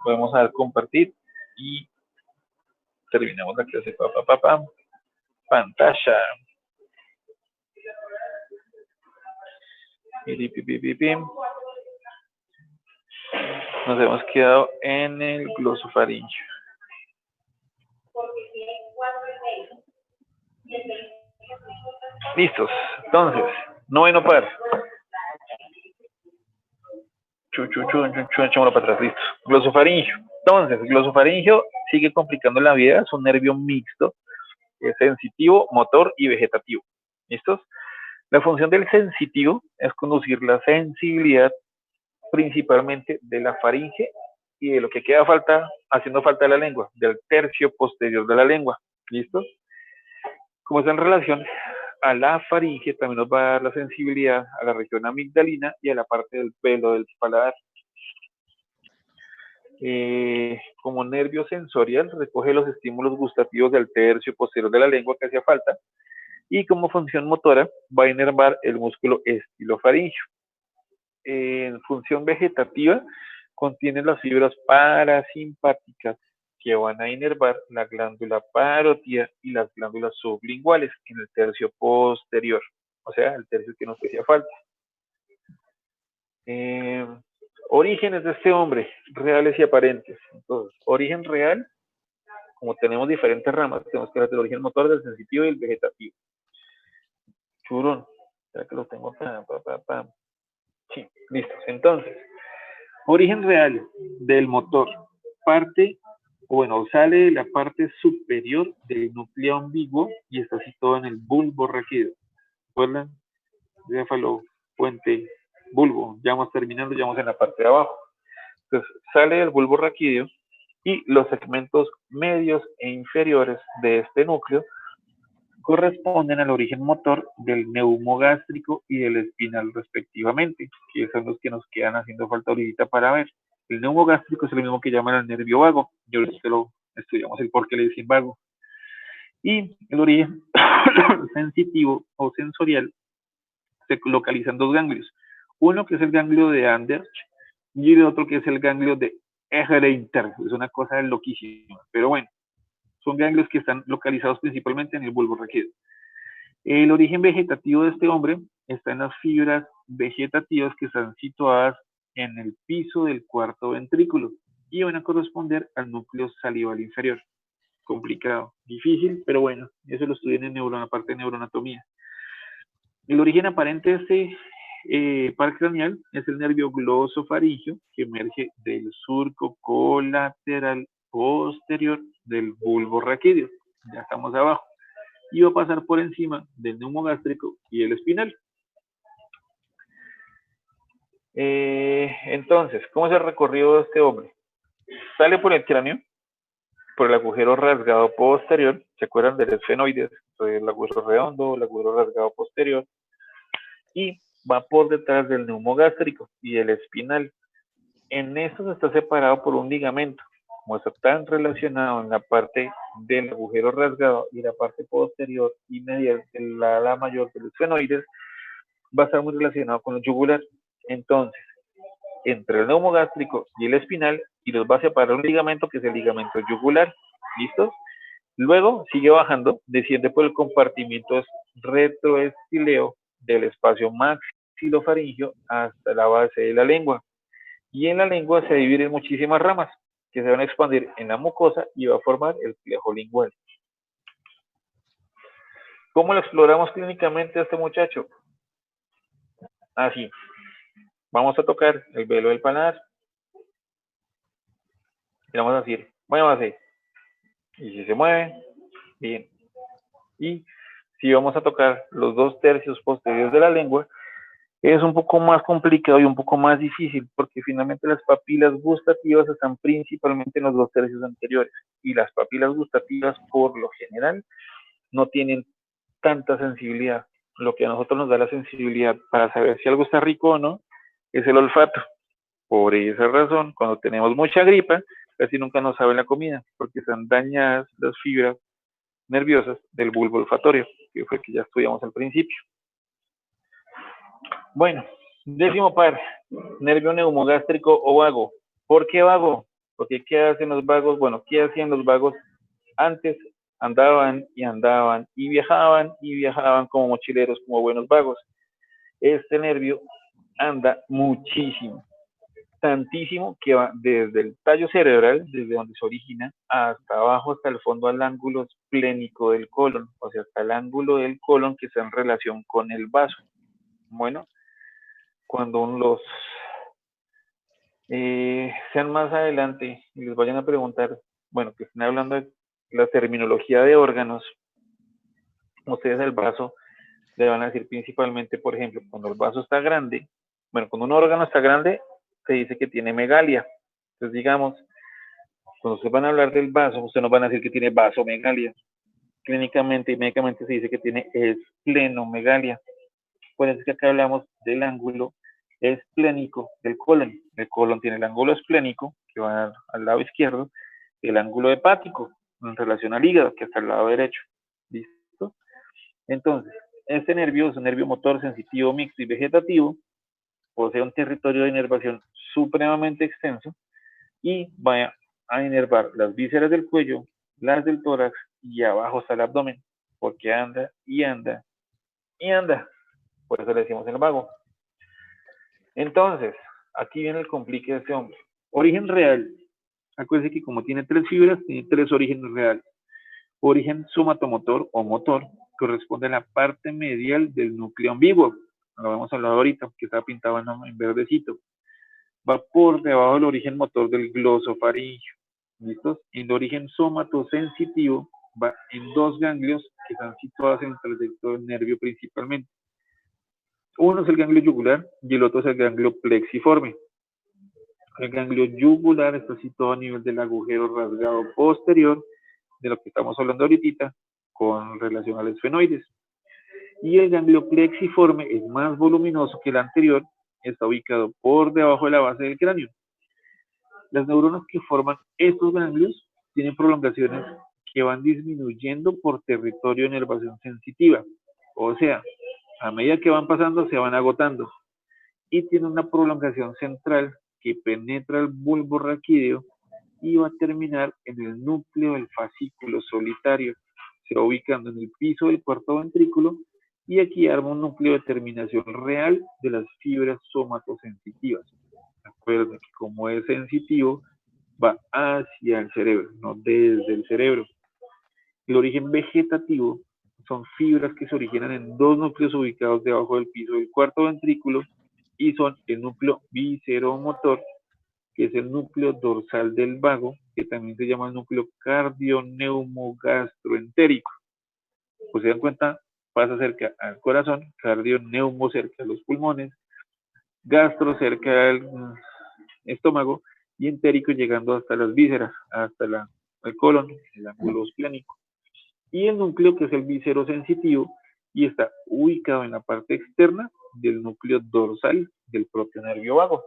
Podemos dar compartir y terminamos la clase. Pantalla. Nos hemos quedado en el glosofaringio. Listos. Entonces, noveno par. Echémoslo para atrás, listo. Glosofaringio. Entonces, glosofaringio sigue complicando la vida, es un nervio mixto, es sensitivo, motor y vegetativo. ¿Listos? La función del sensitivo es conducir la sensibilidad principalmente de la faringe y de lo que queda haciendo falta de la lengua, del tercio posterior de la lengua. ¿Listo? Como está en relación a la faringe, también nos va a dar la sensibilidad a la región amigdalina y a la parte del pelo del paladar. Como nervio sensorial, recoge los estímulos gustativos del tercio posterior de la lengua que hacía falta, y como función motora va a inervar el músculo estilofaringio. En función vegetativa, contiene las fibras parasimpáticas que van a inervar la glándula parótida y las glándulas sublinguales en el tercio posterior, o sea, el tercio que nos hacía falta. Orígenes de este hombre, reales y aparentes. Entonces, origen real, como tenemos diferentes ramas, tenemos que ver el origen motor, del sensitivo y el vegetativo. Churón, ya que lo tengo acá, sí, listo. Entonces, origen real del motor, sale de la parte superior del núcleo ambiguo y está situado en el bulbo raquídeo. ¿Recuerdan? Céfalo, puente, bulbo. Ya vamos terminando, ya vamos en la parte de abajo. Entonces, sale del bulbo raquídeo y los segmentos medios e inferiores de este núcleo corresponden al origen motor del neumogástrico y del espinal respectivamente, que son los que nos quedan haciendo falta ahorita para ver. El neumogástrico es el mismo que llaman al nervio vago, yo lo estudiamos el por qué le dicen vago. Y el origen sensitivo o sensorial se localiza en dos ganglios, uno que es el ganglio de Anders y el otro que es el ganglio de Ehreinter, es una cosa loquísima, pero bueno, son ganglios que están localizados principalmente en el bulbo raquídeo. El origen vegetativo de este hombre está en las fibras vegetativas que están situadas en el piso del cuarto ventrículo y van a corresponder al núcleo salival inferior. Complicado, difícil, pero bueno, eso lo estudian en la parte de neuroanatomía. El origen aparente de este par craneal es el nervio glosofaringio que emerge del surco colateral posterior del bulbo raquídeo. Ya estamos abajo. Y va a pasar por encima del neumogástrico y el espinal. Entonces, ¿cómo es el recorrido de este hombre? Sale por el cráneo, por el agujero rasgado posterior, ¿se acuerdan del esfenoides? El agujero redondo, el agujero rasgado posterior, y va por detrás del neumogástrico y el espinal. En estos está separado por un ligamento. Como está tan relacionado en la parte del agujero rasgado y la parte posterior y medial de la ala mayor del esfenoides, va a estar muy relacionado con el yugular. Entonces, entre el neumogástrico y el espinal, y los va a separar un ligamento que es el ligamento yugular. ¿Listo? Luego sigue bajando, desciende por el compartimiento retroestileo del espacio maxilofaringio hasta la base de la lengua. Y en la lengua se divide en muchísimas ramas que se van a expandir en la mucosa y va a formar el plejo lingual. ¿Cómo lo exploramos clínicamente a este muchacho? Así. Vamos a tocar el velo del paladar. Y vamos a decir, muévase. Y si se mueve, bien. Y si vamos a tocar los 2 tercios posteriores de la lengua, es un poco más complicado y un poco más difícil, porque finalmente las papilas gustativas están principalmente en los 2 tercios anteriores, y las papilas gustativas, por lo general, no tienen tanta sensibilidad. Lo que a nosotros nos da la sensibilidad para saber si algo está rico o no, es el olfato. Por esa razón, cuando tenemos mucha gripa, casi nunca nos sabe la comida, porque están dañadas las fibras nerviosas del bulbo olfatorio, que fue que ya estudiamos al principio. Bueno, 10º par, nervio neumogástrico o vago. ¿Por qué vago? Porque ¿qué hacen los vagos? Bueno, ¿qué hacían los vagos? Antes andaban y viajaban como mochileros, como buenos vagos. Este nervio anda muchísimo, tantísimo que va desde el tallo cerebral, desde donde se origina, hasta abajo, hasta el fondo al ángulo esplénico del colon, o sea, hasta el ángulo del colon que está en relación con el vaso. Bueno, cuando los sean más adelante y les vayan a preguntar, bueno, que estén hablando de la terminología de órganos, ustedes el brazo le van a decir principalmente, por ejemplo, cuando el vaso está grande, bueno, cuando un órgano está grande, se dice que tiene megalia. Entonces, digamos, cuando ustedes van a hablar del vaso, ustedes no van a decir que tiene vasomegalia. Clínicamente y médicamente se dice que tiene esplenomegalia. Por eso es que acá hablamos del ángulo esplénico del colon. El colon tiene el ángulo esplénico, que va al lado izquierdo, y el ángulo hepático, en relación al hígado, que está al lado derecho. ¿Listo? Entonces, este nervio es un nervio motor sensitivo, mixto y vegetativo, posee un territorio de inervación supremamente extenso y va a inervar las vísceras del cuello, las del tórax y abajo está el abdomen, porque anda y anda y anda. Por eso le decimos el vago. Entonces, aquí viene el complique de este hombre. Origen real. Acuérdense que como tiene 3 fibras, tiene 3 orígenes reales. Origen somatomotor o motor corresponde a la parte medial del núcleo ambiguo. Lo hemos hablado ahorita, que está pintado en verdecito. Va por debajo del origen motor del glosofaringio. ¿Listos? El origen somatosensitivo va en 2 ganglios que están situados en el trayecto del nervio principalmente. Uno es el ganglio yugular y el otro es el ganglio plexiforme. El ganglio yugular está situado a nivel del agujero rasgado posterior, de lo que estamos hablando ahorita, con relación a los esfenoides. Y el ganglio plexiforme es más voluminoso que el anterior, está ubicado por debajo de la base del cráneo. Las neuronas que forman estos ganglios tienen prolongaciones que van disminuyendo por territorio de inervación sensitiva. O sea, a medida que van pasando se van agotando. Y tiene una prolongación central que penetra el bulbo raquídeo y va a terminar en el núcleo del fascículo solitario. Se va ubicando en el piso del cuarto ventrículo y aquí arma un núcleo de terminación real de las fibras somatosensitivas. Recuerden que como es sensitivo, va hacia el cerebro, no desde el cerebro. El origen vegetativo son fibras que se originan en 2 núcleos ubicados debajo del piso del cuarto ventrículo y son el núcleo visceromotor, que es el núcleo dorsal del vago, que también se llama el núcleo cardioneumogastroentérico. Pues se dan cuenta, pasa cerca al corazón, cardioneumo cerca a los pulmones, gastro cerca al estómago y entérico llegando hasta las vísceras, hasta el colon, el ángulo esplénico. Y el núcleo que es el viscerosensitivo y está ubicado en la parte externa del núcleo dorsal del propio nervio vago.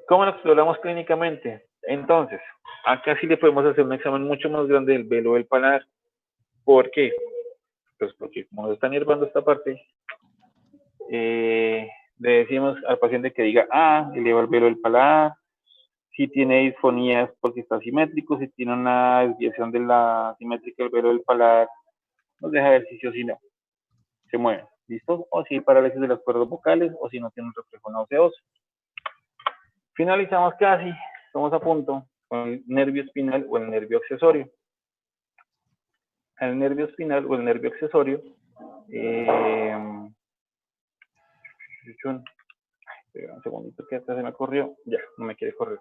¿Cómo lo exploramos clínicamente? Entonces, acá sí le podemos hacer un examen mucho más grande del velo del paladar. ¿Por qué? Pues porque como nos está inervando esta parte, le decimos al paciente que diga, eleva el velo del paladar. Si tiene disfonía es porque está simétrico. Si tiene una desviación de la simétrica del velo del paladar, nos deja ver si sí o si no. Se mueve. ¿Listo? O si hay parálisis de las cuerdas vocales o si no tiene un reflejo nauseoso. Finalizamos casi, estamos a punto con el nervio espinal o el nervio accesorio. El nervio espinal o el nervio accesorio, un segundito que hasta se me corrió, ya, no me quiere correr.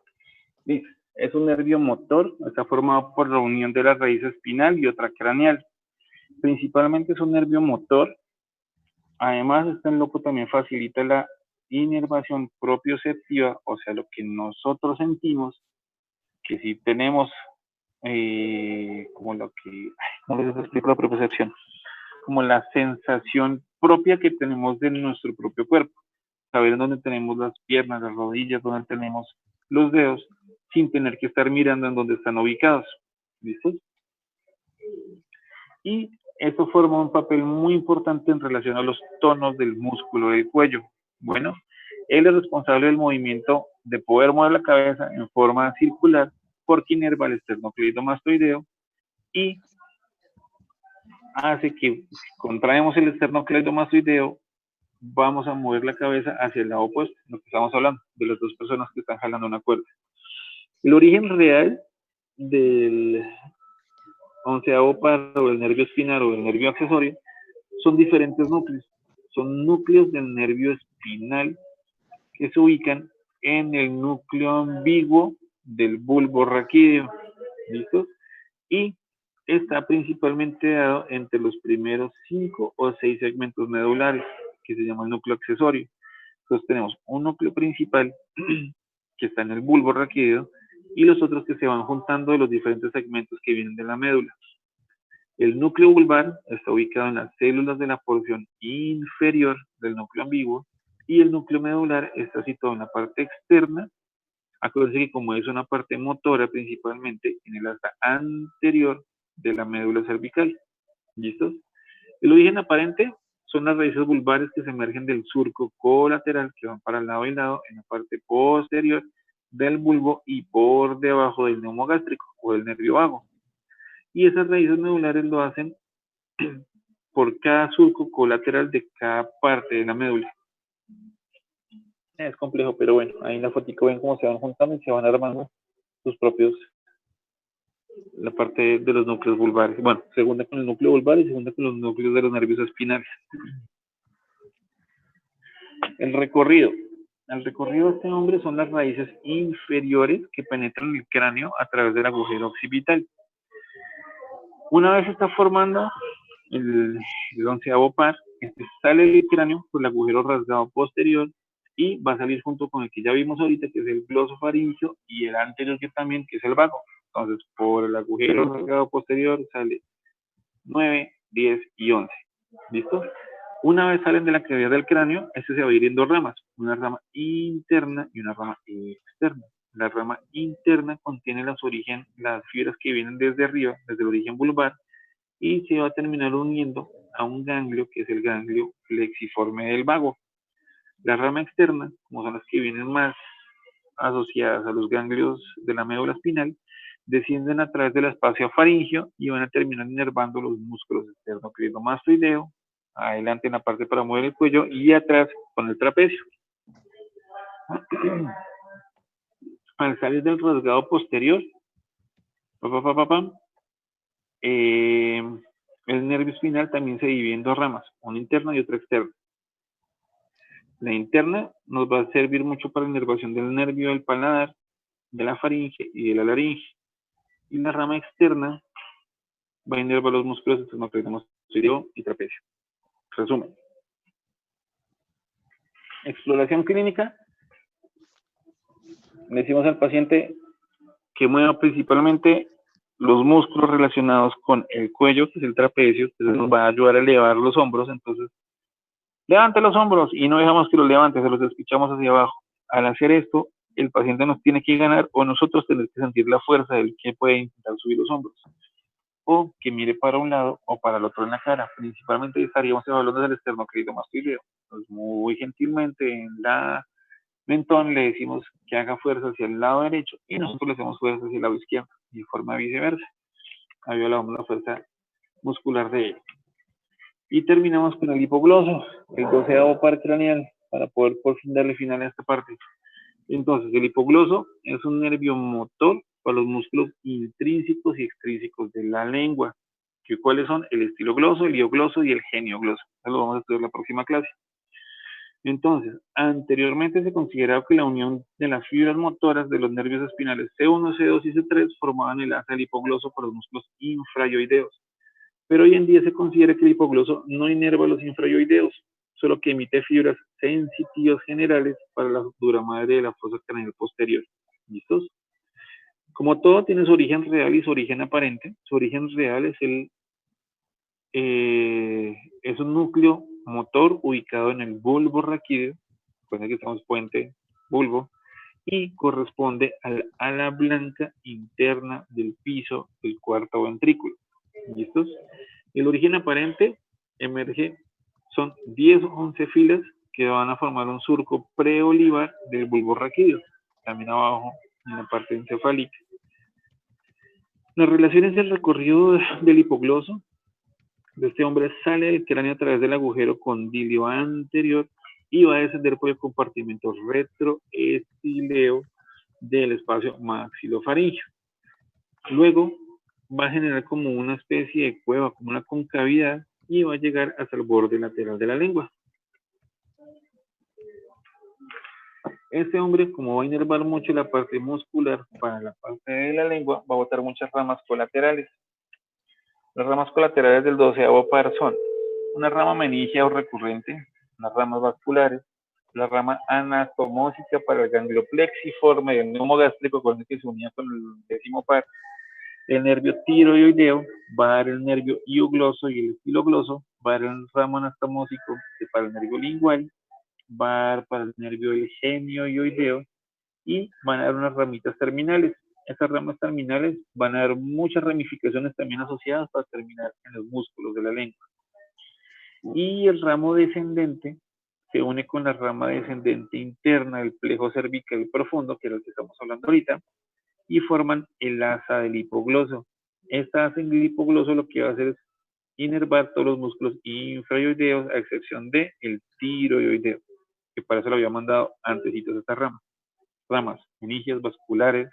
Listo, es un nervio motor, está formado por la unión de la raíz espinal y otra craneal. Principalmente es un nervio motor, además este loco también facilita la inervación propioceptiva, o sea, lo que nosotros sentimos, que si tenemos como lo que, no les explico la propiocepción, como la sensación propia que tenemos de nuestro propio cuerpo, saber dónde tenemos las piernas, las rodillas, dónde tenemos los dedos, sin tener que estar mirando en dónde están ubicados. ¿Listo? Y esto forma un papel muy importante en relación a los tonos del músculo del cuello. Bueno, él es responsable del movimiento de poder mover la cabeza en forma circular porque inerva el esternocleidomastoideo y hace que si contraemos el esternocleidomastoideo, vamos a mover la cabeza hacia el lado opuesto, lo que estamos hablando, de las 2 personas que están jalando una cuerda. El origen real del 11º par o del nervio espinal o del nervio accesorio son diferentes núcleos. Son núcleos del nervio espinal que se ubican en el núcleo ambiguo del bulbo raquídeo. ¿Listo? Y está principalmente dado entre los primeros 5 o 6 segmentos medulares, que se llama el núcleo accesorio. Entonces tenemos un núcleo principal que está en el bulbo raquídeo y los otros que se van juntando de los diferentes segmentos que vienen de la médula. El núcleo vulvar está ubicado en las células de la porción inferior del núcleo ambiguo y el núcleo medular está situado en la parte externa. Acuérdense que como es una parte motora principalmente en el asta anterior de la médula cervical. ¿Listos? El origen aparente son las raíces vulvares que se emergen del surco colateral que van para lado y lado en la parte posterior del bulbo y por debajo del neumo gástrico o del nervio vago. Y esas raíces medulares lo hacen por cada surco colateral de cada parte de la médula. Es complejo, pero bueno, ahí en la fotico ven cómo se van juntando y se van armando sus propios, la parte de los núcleos vulvares. Bueno, segunda con el núcleo vulvar y segunda con los núcleos de los nervios espinales. El recorrido. El recorrido de este hombre son las raíces inferiores que penetran el cráneo a través del agujero occipital. Una vez se está formando el onceavo par, este sale del cráneo por el agujero rasgado posterior y va a salir junto con el que ya vimos ahorita, que es el glosofaringio, y el anterior que también, que es el vago. Entonces, por el agujero rasgado posterior sale 9, 10 y 11. ¿Listo? Una vez salen de la cavidad del cráneo, este se va a ir en dos ramas, una rama interna y una rama externa. La rama interna contiene las fibras que vienen desde arriba, desde el origen vulvar, y se va a terminar uniendo a un ganglio que es el ganglio flexiforme del vago. La rama externa, como son las que vienen más asociadas a los ganglios de la médula espinal, descienden a través del espacio faríngeo y van a terminar inervando los músculos esternocleidomastoideo, adelante en la parte para mover el cuello y atrás con el trapecio. Al salir del rasgado posterior, el nervio espinal también se divide en dos ramas, una interna y otra externa. La interna nos va a servir mucho para la inervación del nervio del paladar, de la faringe y de la laringe. Y la rama externa va a inervar los músculos esternocleidomastoideo y trapecio. Resumen. Exploración clínica. Le decimos al paciente que mueva principalmente los músculos relacionados con el cuello, que es el trapecio, que nos va a ayudar a elevar los hombros. Entonces, levante los hombros y no dejamos que los levante, se los despichamos hacia abajo. Al hacer esto, el paciente nos tiene que ganar o nosotros tenemos que sentir la fuerza del que puede intentar subir los hombros. O que mire para un lado o para el otro en la cara. Principalmente estaríamos evaluando el esternocleidomastoideo. Entonces, muy gentilmente en la mentón le decimos que haga fuerza hacia el lado derecho y nosotros le hacemos fuerza hacia el lado izquierdo y de forma viceversa. Ahí evaluamos la fuerza muscular de él. Y terminamos con el hipogloso, el 12º par craneal, para poder por fin darle final a esta parte. Entonces, el hipogloso es un nervio motor para los músculos intrínsecos y extrínsecos de la lengua. ¿Cuáles son? El estilogloso, el iogloso y el geniogloso. Eso lo vamos a estudiar en la próxima clase. Entonces, anteriormente se consideraba que la unión de las fibras motoras de los nervios espinales C1, C2 y C3 formaban el asa del hipogloso para los músculos infrayoideos. Pero hoy en día se considera que el hipogloso no inerva los infrayoideos, solo que emite fibras sensitivas generales para la dura madre de la fosa craneal posterior. ¿Listos? Como todo tiene su origen real y su origen aparente, su origen real es un núcleo motor ubicado en el bulbo raquídeo, recuerden que estamos puente bulbo, y corresponde al ala blanca interna del piso del cuarto ventrículo. ¿Listos? El origen aparente emerge, son 10 o 11 filas que van a formar un surco preolivar del bulbo raquídeo, también abajo en la parte encefálica. Las relaciones del recorrido del hipogloso de este hombre sale del cráneo a través del agujero condilio anterior y va a descender por el compartimento retroestileo del espacio maxilofaringio. Luego va a generar como una especie de cueva, como una concavidad, y va a llegar hasta el borde lateral de la lengua. Este hombre, como va a inervar mucho la parte muscular para la parte de la lengua, va a botar muchas ramas colaterales. Las ramas colaterales del 12º par son una rama meningia o recurrente, las ramas vasculares, la rama anatomósica para el ganglio plexiforme del neumo gástrico con el que se unía con el 10º par. El nervio tiroideo va a dar el nervio iogloso y el estilogloso, va a dar el ramo anatomósico para el nervio lingual, va a dar para el nervio del genioideo y van a dar unas ramitas terminales. Esas ramas terminales van a dar muchas ramificaciones también asociadas para terminar en los músculos de la lengua. Y el ramo descendente se une con la rama descendente interna del plejo cervical profundo, que es el que estamos hablando ahorita, y forman el asa del hipogloso. Esta asa del hipogloso lo que va a hacer es inervar todos los músculos infraoideos, a excepción del tiroideo, que para eso lo había mandado antesitos estas ramas meningias vasculares,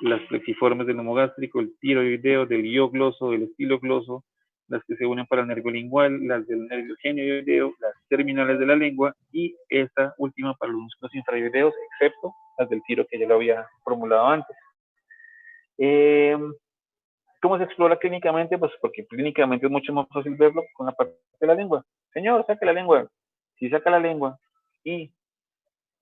las plexiformes del neumo gástrico, el tiroideo, del iogloso, del estilogloso, las que se unen para el nervio lingual, las del nervio genioideo, las terminales de la lengua y esta última para los músculos infraoideos, excepto las del tiro que ya lo había formulado antes. ¿Cómo se explora clínicamente? Pues porque clínicamente es mucho más fácil verlo con la parte de la lengua. Señor, saque la lengua. Si saca la lengua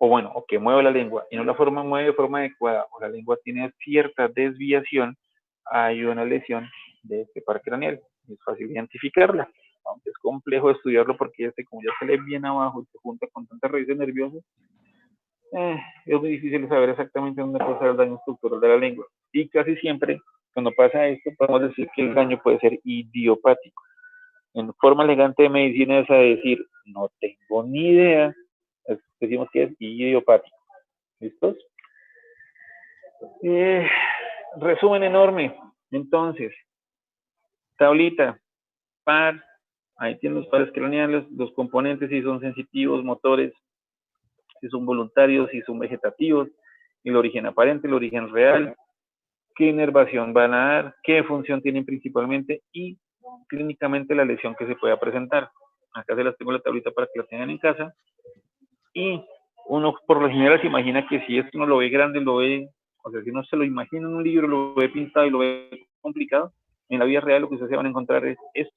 o que mueve la lengua y no la mueve de forma adecuada, o la lengua tiene cierta desviación, hay una lesión de este par craneal. Es fácil identificarla, aunque es complejo estudiarlo porque como ya sale bien abajo y se junta con tantas raíces nerviosas, es muy difícil saber exactamente dónde puede ser el daño estructural de la lengua. Y casi siempre, cuando pasa esto, podemos decir que el daño puede ser idiopático. En forma elegante de medicina es a decir, no tengo ni idea, decimos que es idiopático. ¿Listos? Resumen enorme. Entonces, tablita, par, ahí tienen los pares craneales, los componentes, si son sensitivos, motores, si son voluntarios, si son vegetativos, el origen aparente, el origen real, qué inervación van a dar, qué función tienen principalmente y clínicamente la lesión que se pueda presentar. Acá se las tengo en la tablita para que la tengan en casa. Y uno por lo general se imagina que si esto no lo ve grande, lo ve, o sea, si uno se lo imagina en un libro, lo ve pintado y lo ve complicado, en la vida real lo que ustedes se van a encontrar es esto.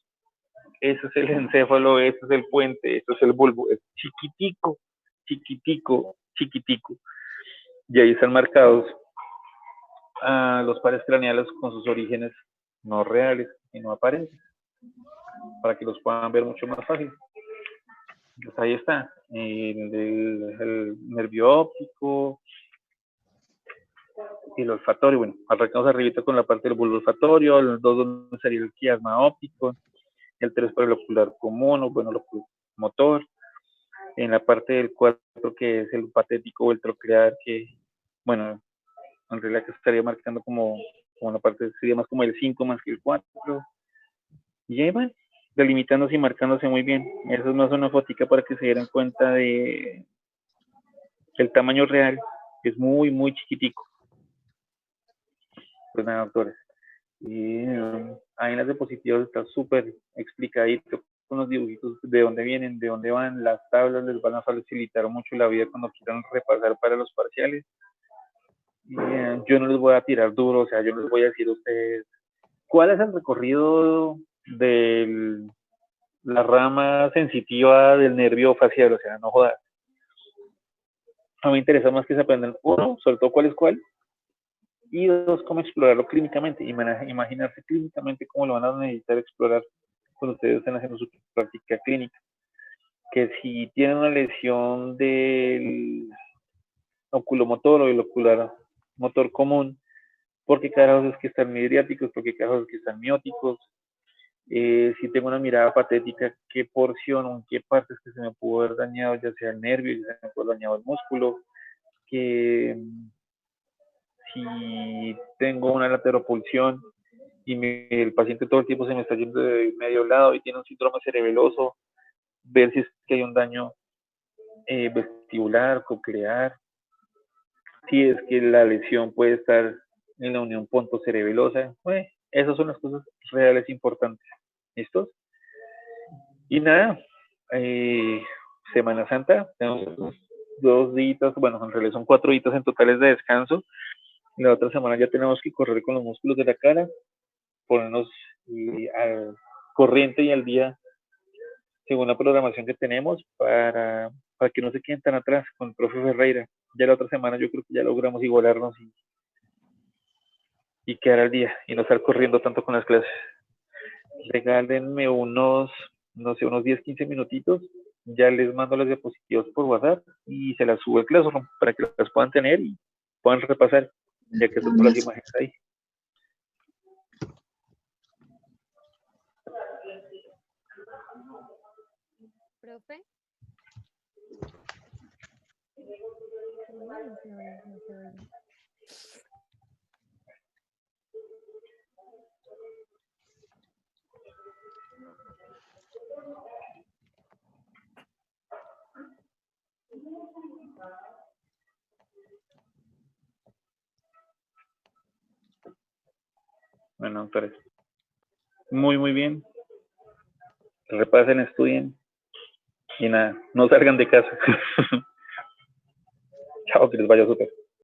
Ese es el encéfalo, ese es el puente, ese es el bulbo, es chiquitico, chiquitico, chiquitico. Y ahí están marcados los pares craneales con sus orígenes no reales y no aparentes, para que los puedan ver mucho más fácil. Pues ahí está, el nervio óptico, y el olfatorio. Bueno, arrancamos arribita con la parte del bulbo olfatorio, el 2 donde sería el quiasma óptico, el 3 para el ocular común, o bueno, el motor, en la parte del 4 que es el patético o el troclear, que, bueno, en realidad que estaría marcando como la parte, sería más como el 5 más que el 4, y ahí van, delimitándose y marcándose muy bien. Eso es más una fotica para que se dieran cuenta de el tamaño real, que es muy, muy chiquitico. Pues nada, doctores. Y ahí en las diapositivas está súper explicadito con los dibujitos de dónde vienen, de dónde van. Las tablas les van a facilitar mucho la vida cuando quieran repasar para los parciales. Y, yo no les voy a tirar duro, o sea, yo les voy a decir a ustedes cuál es el recorrido de la rama sensitiva del nervio facial, o sea, no jodas. A mí me interesa más que se aprendan, uno, sobre todo cuál es cuál, y dos, cómo explorarlo clínicamente, imaginarse clínicamente cómo lo van a necesitar explorar cuando ustedes estén haciendo su práctica clínica. Que si tienen una lesión del oculomotor o el ocular motor común, porque carajos es que están midriáticos, porque carajos es que están mióticos, si tengo una mirada patética, qué porción o en qué partes que se me pudo haber dañado, ya sea el nervio, ya se me pudo haber dañado el músculo, que si tengo una lateropulsión y el paciente todo el tiempo se me está yendo de medio lado y tiene un síndrome cerebeloso, ver si es que hay un daño vestibular, coclear, si es que la lesión puede estar en la unión pontocerebelosa. Bueno, esas son las cosas reales importantes. ¿Listos? Y nada, Semana Santa, tenemos 2 días, bueno, en realidad son 4 días en totales de descanso. La otra semana ya tenemos que correr con los músculos de la cara, ponernos al corriente y al día según la programación que tenemos para que no se queden tan atrás con el profe Ferreira. Ya la otra semana yo creo que ya logramos igualarnos y quedar al día y no estar corriendo tanto con las clases. Regálenme unos, no sé, unos 10, 15 minutitos. Ya les mando las diapositivas por WhatsApp y se las subo al Classroom para que las puedan tener y puedan repasar, ya que tengo las imágenes ahí. ¿Profe? Bueno, doctores. Muy, muy bien. Repasen, estudien y nada, no salgan de casa. Chao, que les vaya súper.